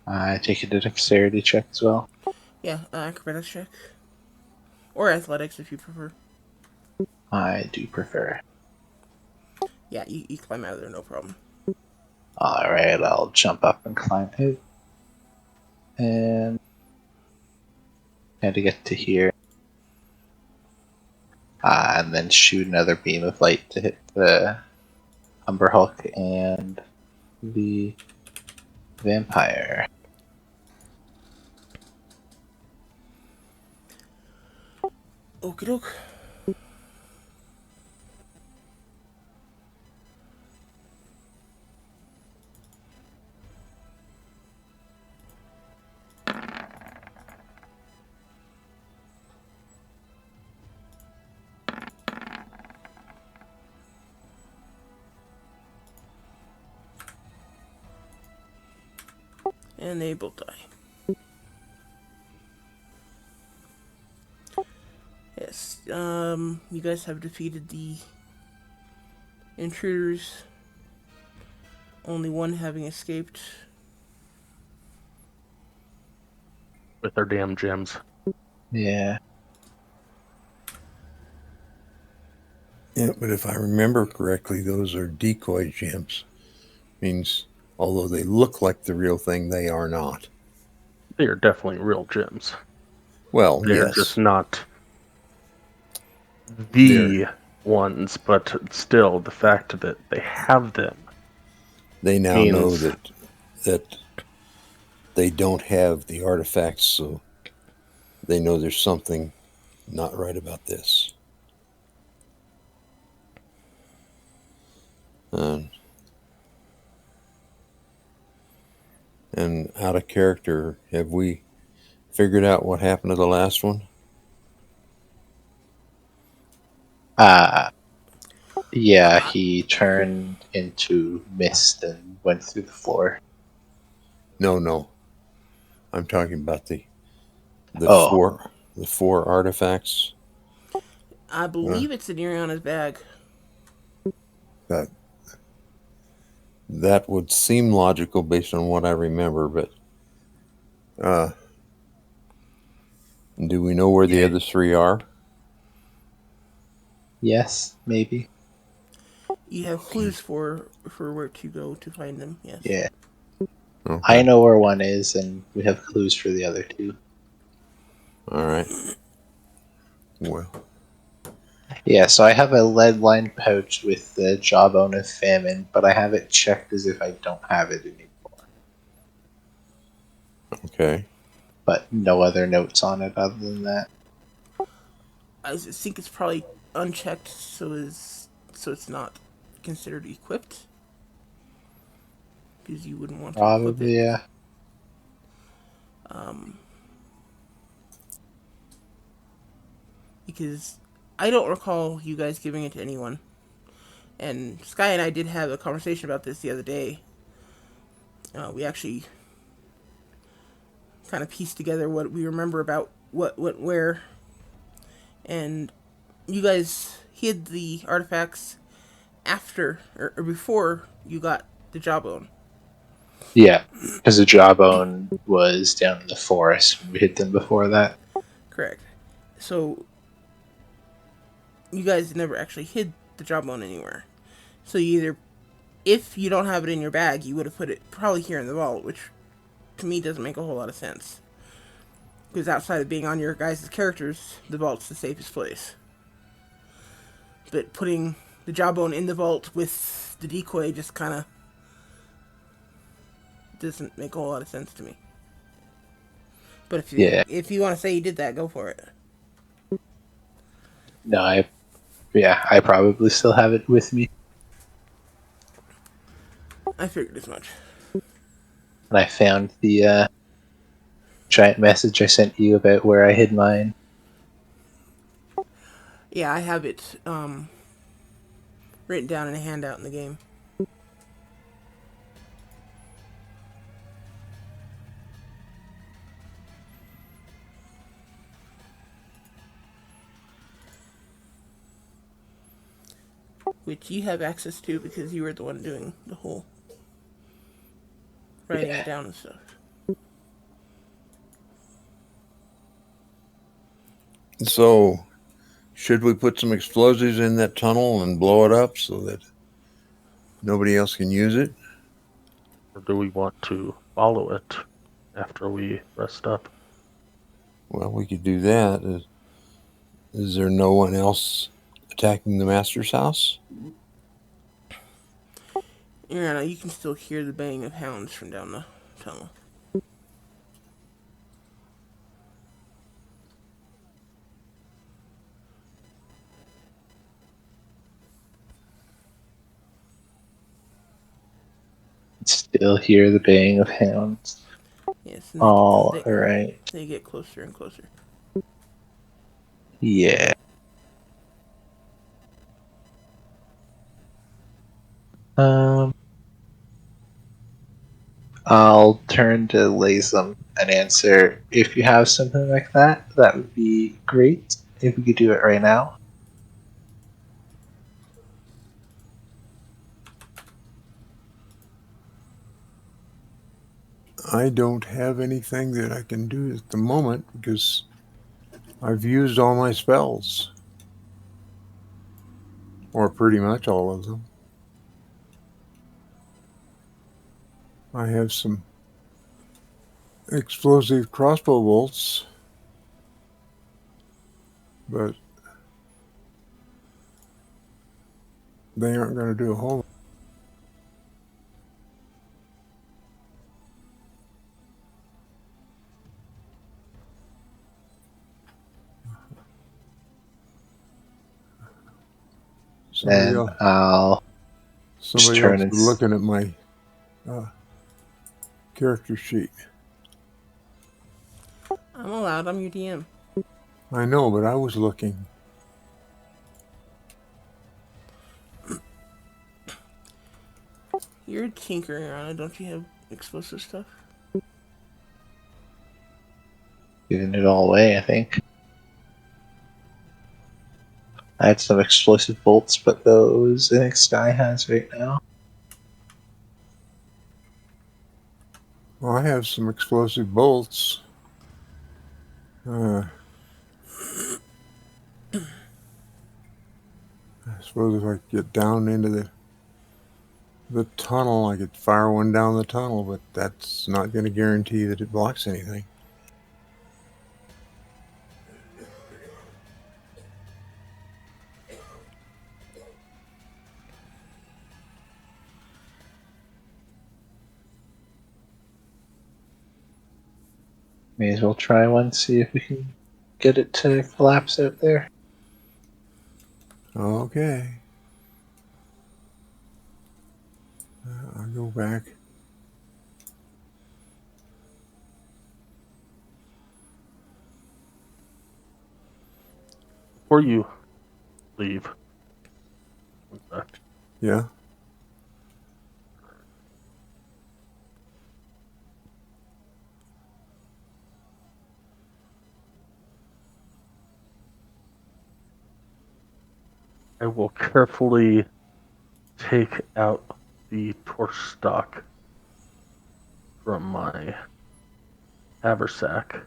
I take a dexterity check as well. Yeah, acrobatics check. Or athletics if you prefer. I do prefer. Yeah, you climb out of there, no problem. Alright, I'll jump up and climb out. And try to get to here. And then shoot another beam of light to hit the Umber Hulk and the vampire. Okie doke. And they both die. Yes. You guys have defeated the intruders. Only one having escaped. With their damn gems. Yeah. Yeah, but if I remember correctly, those are decoy gems. Means although they look like the real thing, they are not. They are definitely real gems. Well, They are yes, just not they're the ones, but still, the fact that they have them they now know means that they don't have the artifacts, so they know there's something not right about this. And out of character, have we figured out what happened to the last one? Yeah, he turned into mist and went through the floor. No. I'm talking about the Oh, four artifacts. I believe it's in Ariana's bag. That that would seem logical based on what I remember, but uh, do we know where the yeah. other three are? Yes, maybe. You have clues for where to go to find them. Yes. Yeah. I Okay, know where one is, and we have clues for the other two. all right. Well, Yeah, so I have a lead lined pouch with the jawbone of famine, but I have it checked as if I don't have it anymore. okay. But no other notes on it other than that. I think it's probably unchecked, so it's not considered equipped because you wouldn't want to equip it. Probably, yeah. Because I don't recall you guys giving it to anyone. And Sky and I did have a conversation about this the other day. We actually kind of pieced together what we remember about what went where. And you guys hid the artifacts after or before you got the jawbone. Yeah, because the jawbone was down in the forest when we hit them before that. Correct. So you guys never actually hid the jawbone anywhere. So you either, if you don't have it in your bag, you would have put it probably here in the vault, which to me doesn't make a whole lot of sense. Because outside of being on your guys' characters, the vault's the safest place. But putting the jawbone in the vault with the decoy just kind of doesn't make a whole lot of sense to me. But Yeah. if you want to say you did that, go for it. No, I probably still have it with me. I figured as much. And I found the giant message I sent you about where I hid mine. Yeah, I have it written down in a handout in the game. Which you have access to because you were the one doing the whole writing Yeah. it down and stuff. So, should we put some explosives in that tunnel and blow it up so that nobody else can use it? or do we want to follow it after we rest up? Well, we could do that. Is there no one else attacking the master's house? Yeah, you can still hear the baying of hounds from down the tunnel. Still hear the baying of hounds. Yes, and All right. they get closer and closer. Yeah. Um. I'll turn to Lazem and answer. If you have something like that, that would be great. If we could do it right now. I don't have anything that I can do at the moment because I've used all my spells. Or pretty much all of them. I have some explosive crossbow bolts, but they aren't going to do a whole lot. Somebody Then else, I'll just somebody turn else and. is looking at my character sheet. I'm allowed. I'm your DM. I know, but I was looking. You're tinkering around. Don't you have explosive stuff? Giving it all away, I think. I had some explosive bolts, but those I think Sky has right now. Well, I have some explosive bolts. I suppose if I could get down into the tunnel, I could fire one down the tunnel, but that's not going to guarantee that it blocks anything. May as well try one, see if we can get it to collapse out there. Okay. I'll go back. Before you leave, one sec. Yeah. I will carefully take out the torch stock from my haversack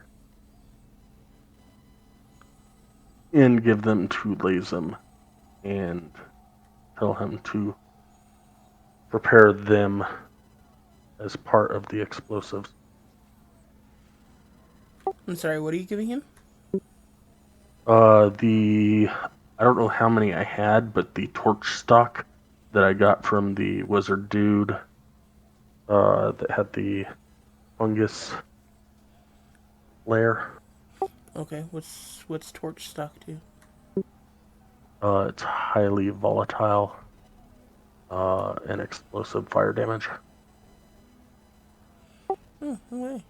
and give them to Lazem and tell him to prepare them as part of the explosives. I'm sorry. What are you giving him? I don't know how many I had, but the torch stock that I got from the wizard dude that had the fungus lair. Okay. What's torch stock do? It's highly volatile and explosive fire damage. Oh, no way.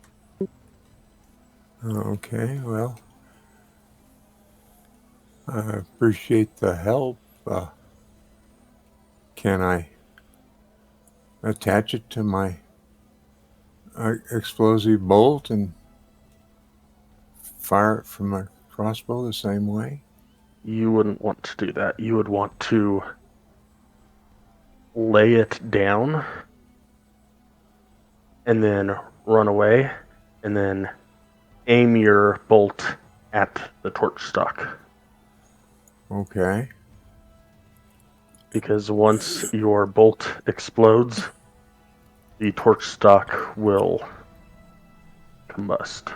Okay, well, I appreciate the help. Can I attach it to my explosive bolt and fire it from my crossbow the same way? You wouldn't want to do that. You would want to lay it down and then run away and then aim your bolt at the torch stock. Okay. Because once your bolt explodes, the torch stock will combust.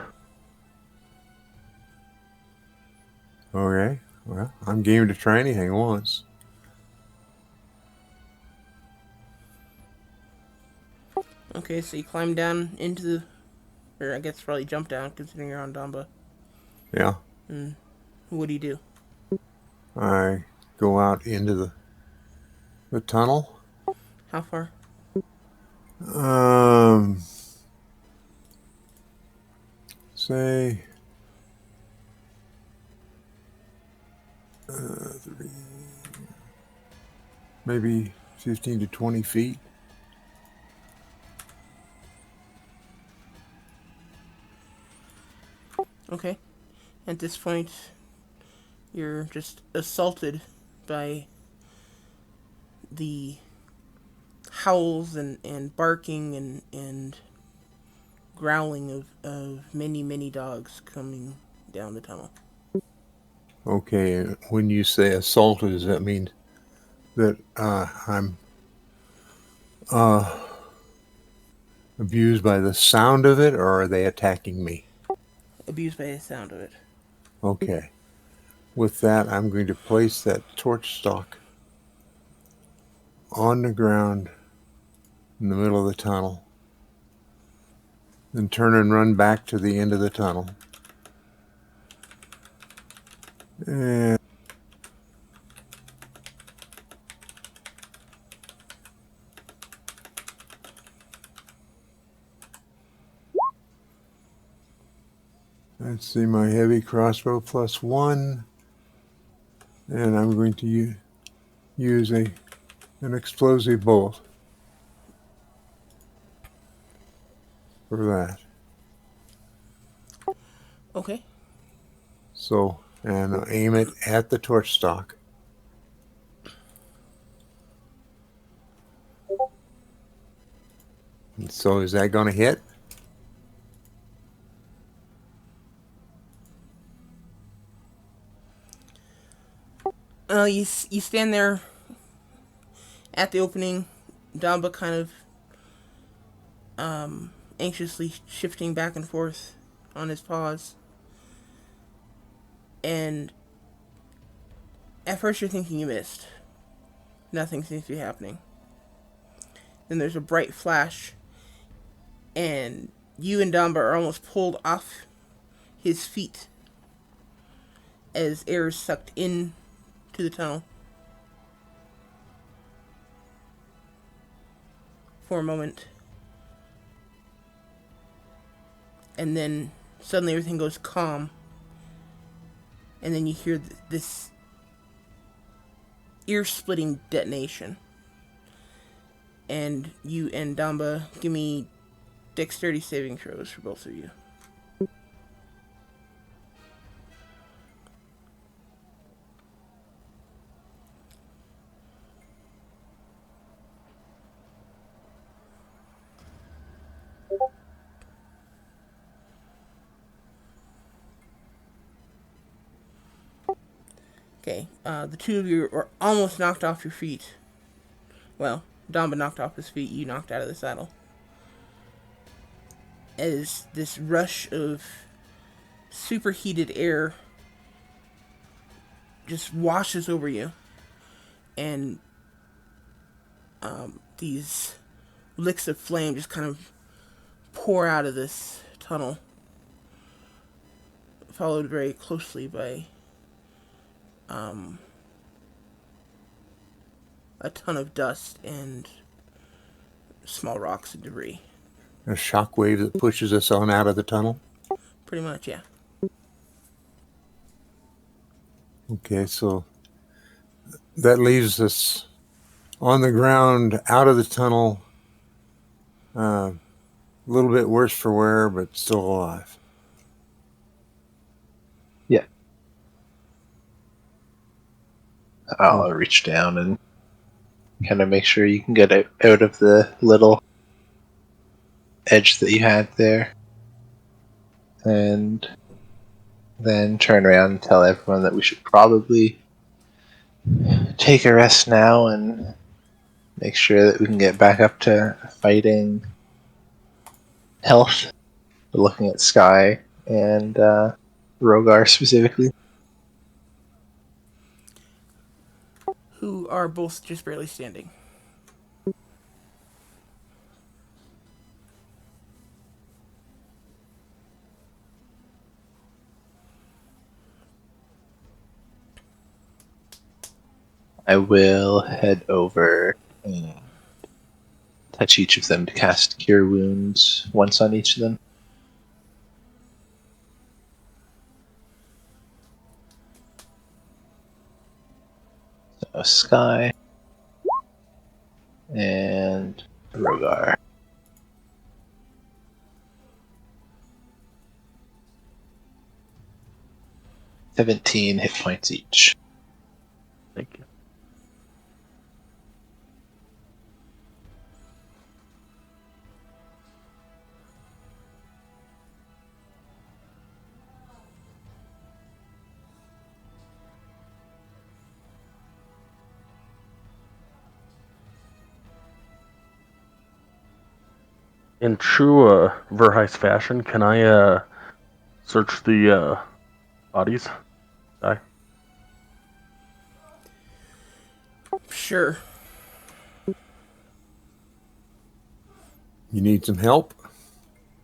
Okay. Well, I'm game to try anything once. Okay, so you climb down into the, or I guess probably jump down considering you're on Damba. Yeah. And what do you do? I go out into the tunnel. How far? Say, maybe 15 to 20 feet. Okay. At this point, you're just assaulted by the howls and barking and growling of many, many dogs coming down the tunnel. Okay, when you say assaulted, does that mean that I'm abused by the sound of it, or are they attacking me? Abused by the sound of it. Okay. With that, I'm going to place that torch stalk on the ground in the middle of the tunnel, then turn and run back to the end of the tunnel. And let's see, my heavy crossbow +1, and I'm going to use an explosive bolt for that. Okay. So, and I'll aim it at the torch stalk. And so, is that going to hit? You stand there at the opening, Damba kind of anxiously shifting back and forth on his paws. And at first you're thinking you missed. Nothing seems to be happening. Then there's a bright flash, and you and Damba are almost pulled off his feet as air is sucked in to the tunnel. For a moment. And then suddenly everything goes calm. And then you hear this ear-splitting detonation. And you and Damba, give me dexterity saving throws for both of you. Okay, the two of you are almost knocked off your feet. Well, Damba knocked off his feet, you knocked out of the saddle. As this rush of superheated air just washes over you, and these licks of flame just kind of pour out of this tunnel, followed very closely by a ton of dust and small rocks and debris. A shockwave that pushes us on out of the tunnel? Pretty much, yeah. Okay, so that leaves us on the ground out of the tunnel, a little bit worse for wear, but still alive. Yeah. I'll reach down and kind of make sure you can get out of the little edge that you had there. And then turn around and tell everyone that we should probably take a rest now and make sure that we can get back up to fighting health. Looking at Sky and Rogar specifically. Who are both just barely standing. I will head over and touch each of them to cast Cure Wounds once on each of them. So Sky and Rogar. 17 hit points each. Thank you. In true Verheist fashion, can I search the bodies? Sure. You need some help?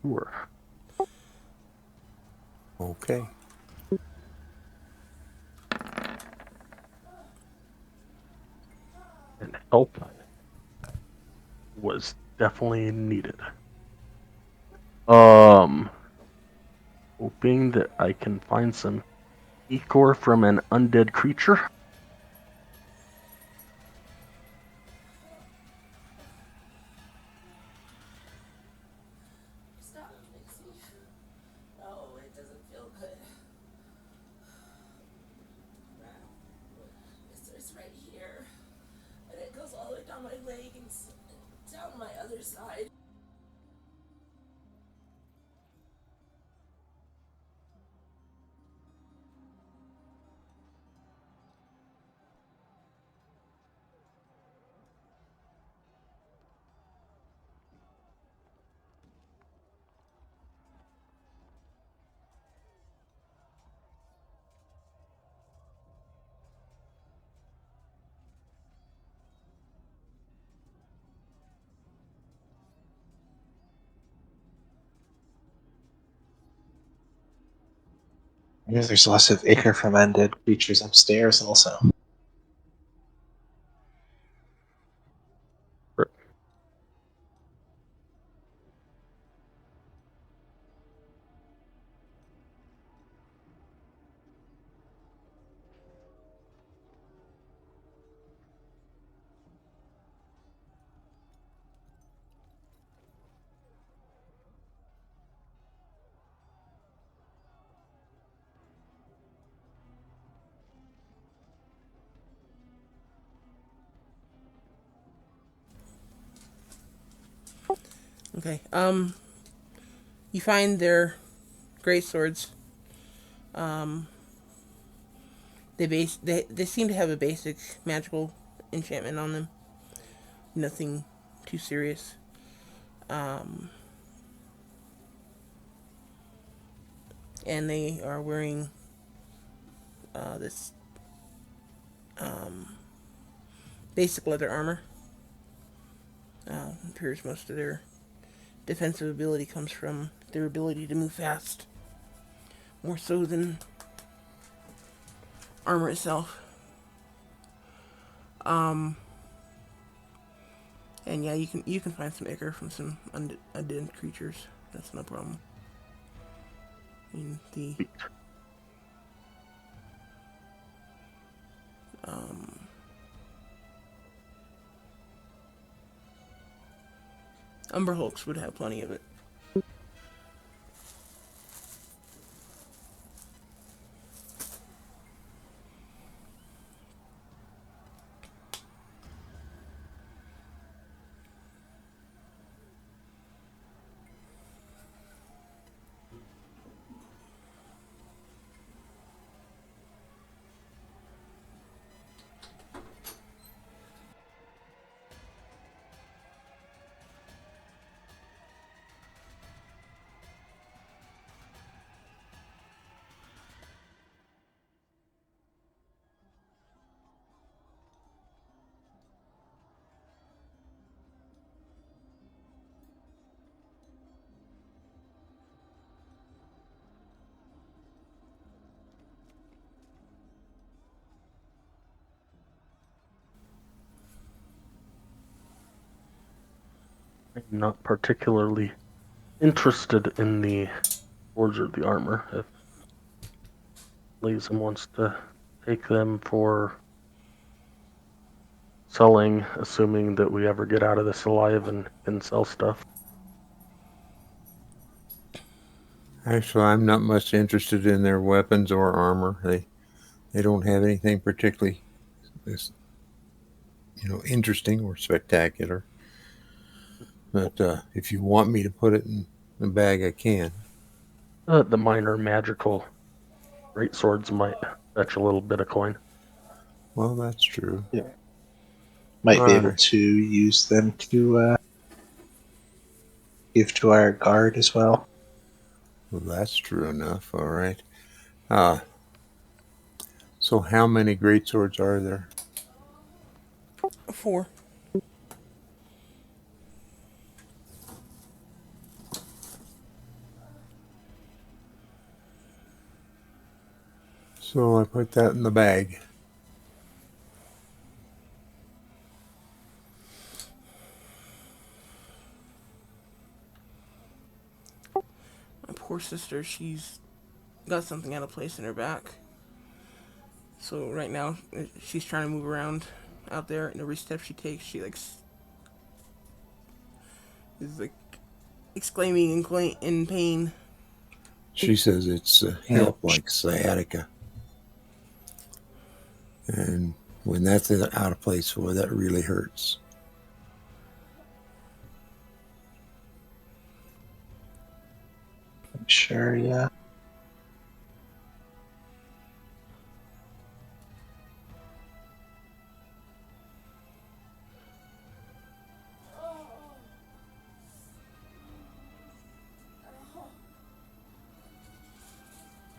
Sure. Okay. And help was definitely needed. Hoping that I can find some ichor from an undead creature. Stop, Nixie. No, it doesn't feel good. It's right here. And it goes all the way down my leg and down my other side. There's lots of ichor from undead creatures upstairs also. Okay. You find their great swords. They seem to have a basic magical enchantment on them. Nothing too serious. And they are wearing this basic leather armor. Appears most of their defensive ability comes from their ability to move fast, more so than armor itself. And yeah, you can find some ichor from some undead creatures. That's no problem. I mean, the Umber Hulks would have plenty of it. I'm not particularly interested in the forge or the armor. If Liam wants to take them for selling, assuming that we ever get out of this alive and can sell stuff. Actually, I'm not much interested in their weapons or armor. They don't have anything particularly, interesting or spectacular. But if you want me to put it in the bag, I can. The minor magical great swords might fetch a little bit of coin. Well, that's true. Yeah. Might All be able right. to use them to give to our guard as well. Well, that's true enough. All right. Uh, so how many great swords are there? 4. So I put that in the bag. My poor sister, she's got something out of place in her back. So right now, she's trying to move around out there, and every step she takes, she is exclaiming in pain. She says it's Yeah. help like sciatica. And when that's out of place for, that really hurts. I'm sure, yeah.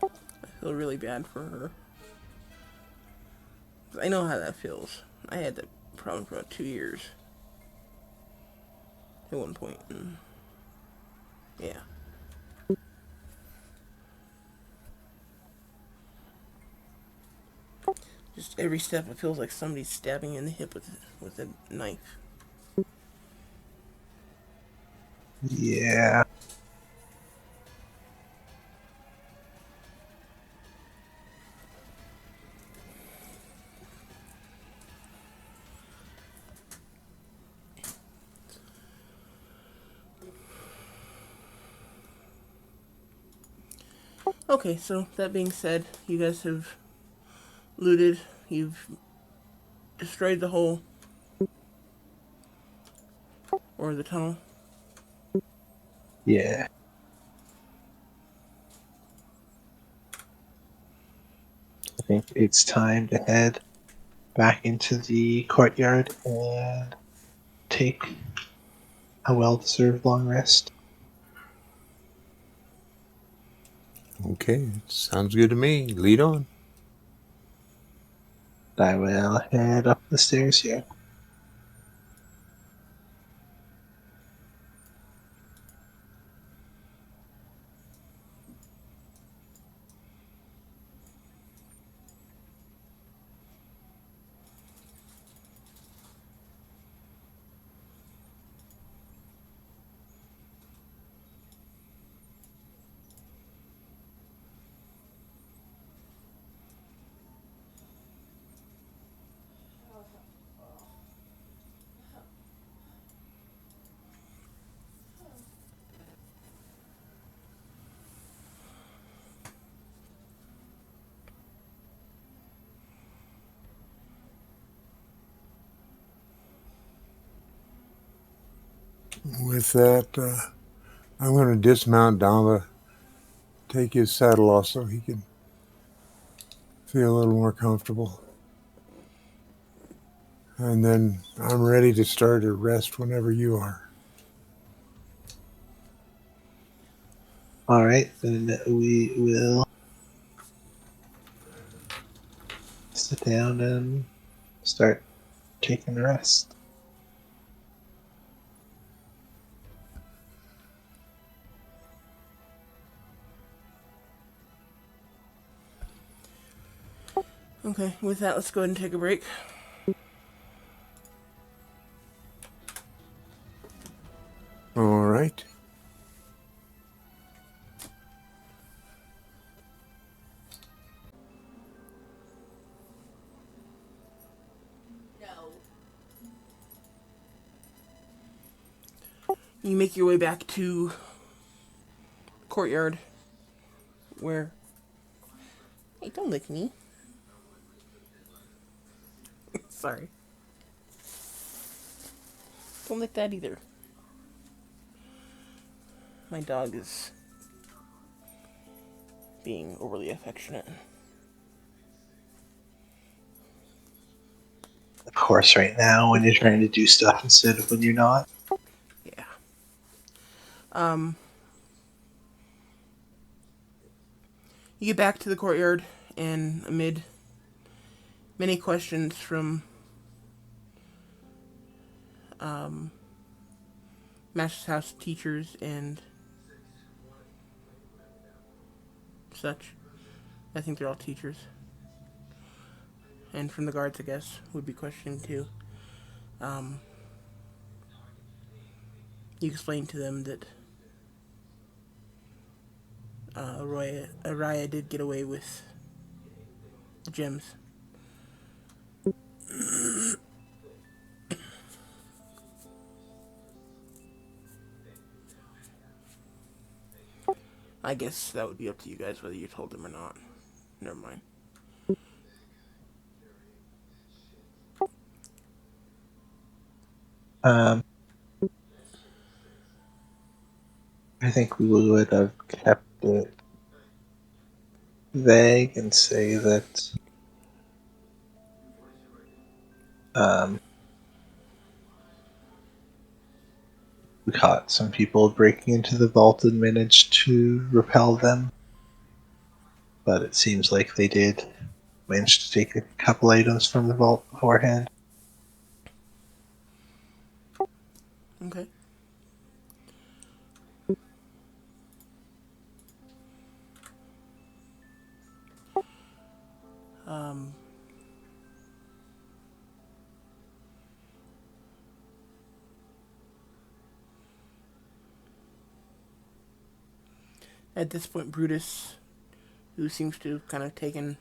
I feel really bad for her. I know how that feels. I had that problem for about 2 years at one point. And yeah. Just every step, it feels like somebody's stabbing you in the hip with a knife. Yeah. Okay, so that being said, you guys have looted. You've destroyed the hole or the tunnel. Yeah. I think it's time to head back into the courtyard and take a well-deserved long rest. Okay, sounds good to me. Lead on. I will head up the stairs here. With that, I'm going to dismount Damba, take his saddle off so he can feel a little more comfortable. And then I'm ready to start a rest whenever you are. All right, then we will sit down and start taking a rest. Okay, with that, let's go ahead and take a break. All right. You make your way back to courtyard. Where? Hey, don't lick me. Sorry. Don't lick that either. My dog is being overly affectionate. Of course, right now when you're trying to do stuff instead of when you're not. Yeah. Um, you get back to the courtyard, and amid many questions from Master's House teachers and such, I think they're all teachers, and from the guards, I guess, would be questioning too. Um, you explain to them that Araya did get away with the gems. I guess that would be up to you guys whether you told them or not. Never mind. Um, I think we would have kept it vague and say that um, we caught some people breaking into the vault and managed to repel them. But it seems like they did manage to take a couple items from the vault beforehand. Okay. Um, at this point, Brutus, who seems to have kind of taken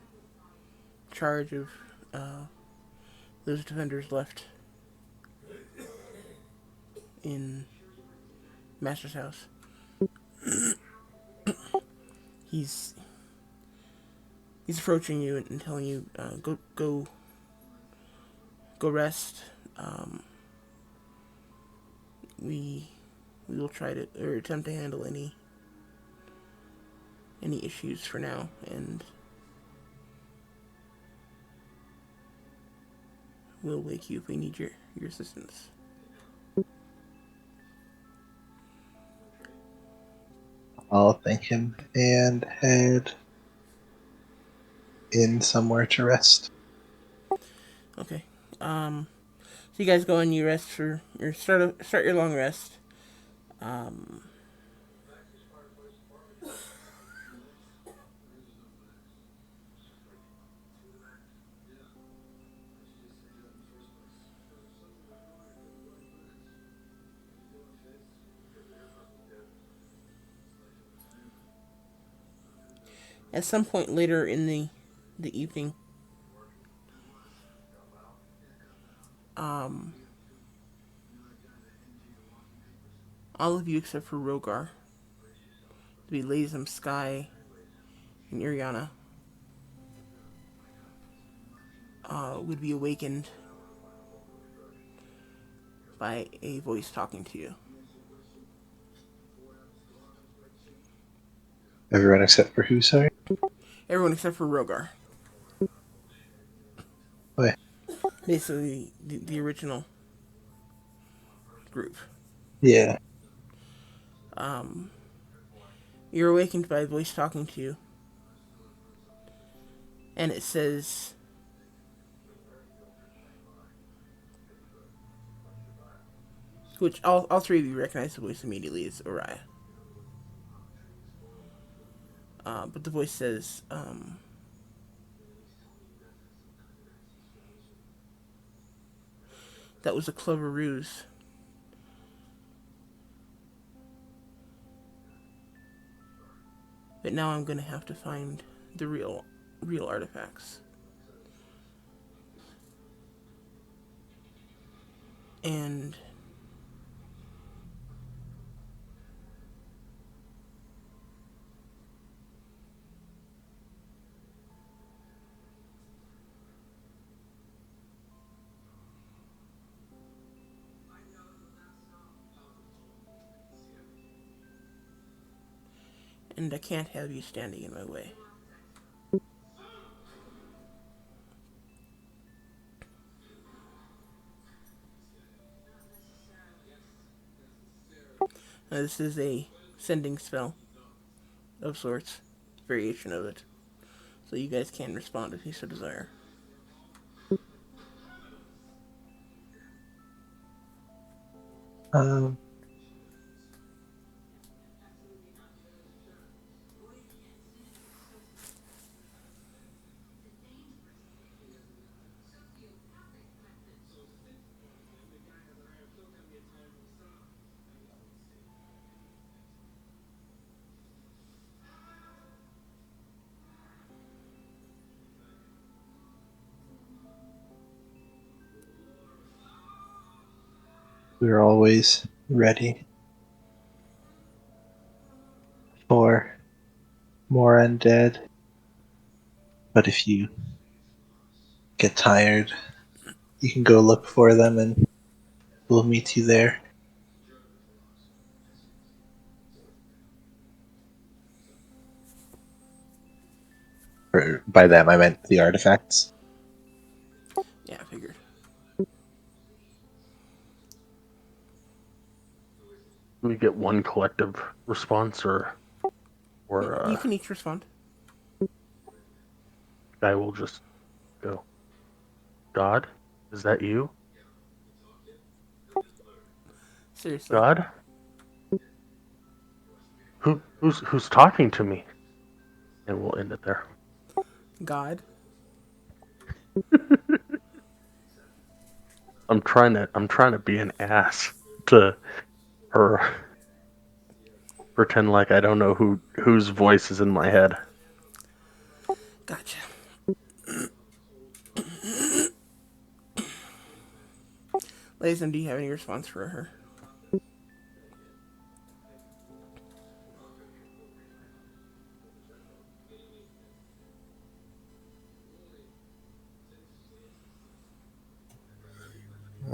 charge of those defenders left in Master's house, he's he's approaching you and telling you, go rest. Um, we we will try to or attempt to handle any issues for now, and we'll wake you if we need your assistance. I'll thank him and head in somewhere to rest. Okay. So you guys go and you rest for your start your long rest. Um, at some point later in the evening, um, all of you except for Rogar, to be Lazem, Sky, and Iriana, would be awakened by a voice talking to you. Everyone except for who, sorry? Everyone except for Rogar. Wait. Basically, the original group. Yeah. Um, you're awakened by a voice talking to you, and it says, which all three of you recognize the voice immediately as Uriah. But the voice says, that was a clever ruse. But now I'm gonna have to find the real artifacts. And and I can't have you standing in my way. Now, this is a sending spell of sorts, variation of it, so you guys can respond if you so desire. Um, we're always ready for more undead. But if you get tired, you can go look for them and we'll meet you there. Or by them, I meant the artifacts. Yeah, I figured. We get one collective response, or You can each respond. guy will just go, God, is that you? Seriously. God, who's talking to me? And we'll end it there. God. I'm trying to be an ass to her, pretend like I don't know whose voice is in my head. Gotcha. Ladies, do you have any response for her?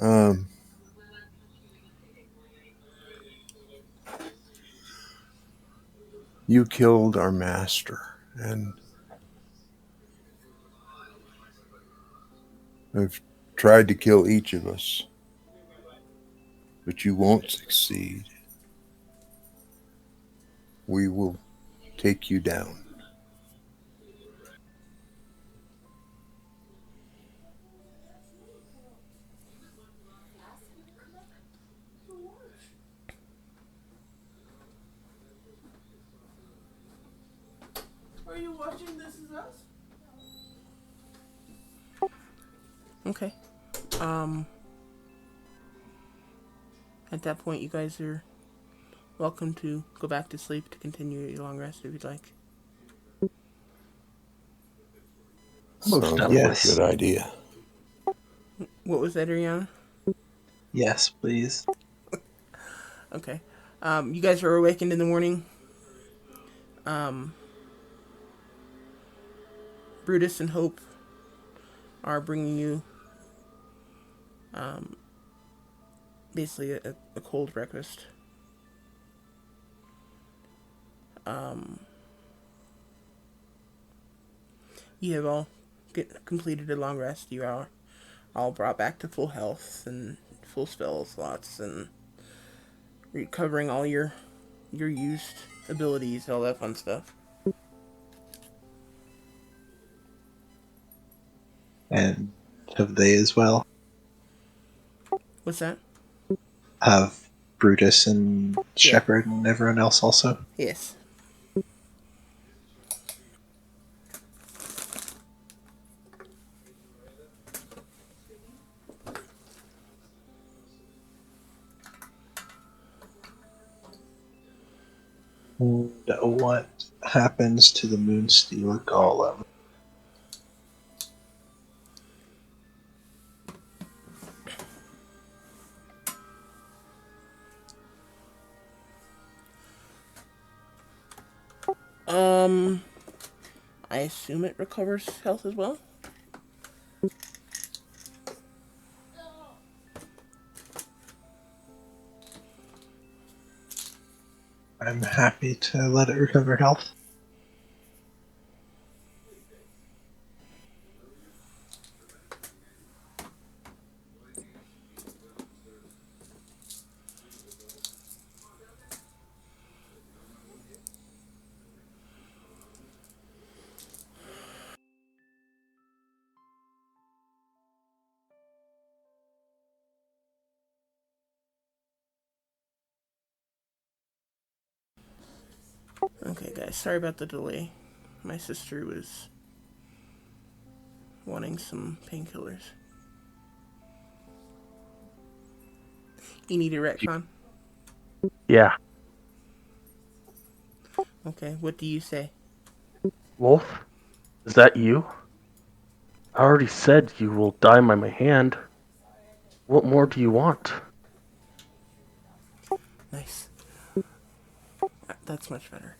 Um, you killed our master, and have tried to kill each of us, but you won't succeed. We will take you down. Are you watching This Is Us? Okay. At that point, you guys are welcome to go back to sleep to continue your long rest if you'd like. Most Sounds like definitely. a Yes. good idea. What was that, Ariana? Yes, please. Okay. You guys are awakened in the morning. Um, Brutus and Hope are bringing you basically a cold breakfast. You have all completed a long rest. You are all brought back to full health and full spell slots and recovering all your used abilities, all that fun stuff. And have they as well? What's that? Have Brutus and Yeah. Shepard and everyone else also? Yes. And what happens to the Moonsteel Golem? Um, I assume it recovers health as well. I'm happy to let it recover health. Okay, guys, sorry about the delay. My sister was wanting some painkillers. You need a retcon? Yeah. Okay, what do you say? Wolf? Is that you? I already said you will die by my hand. What more do you want? Nice. That's much better.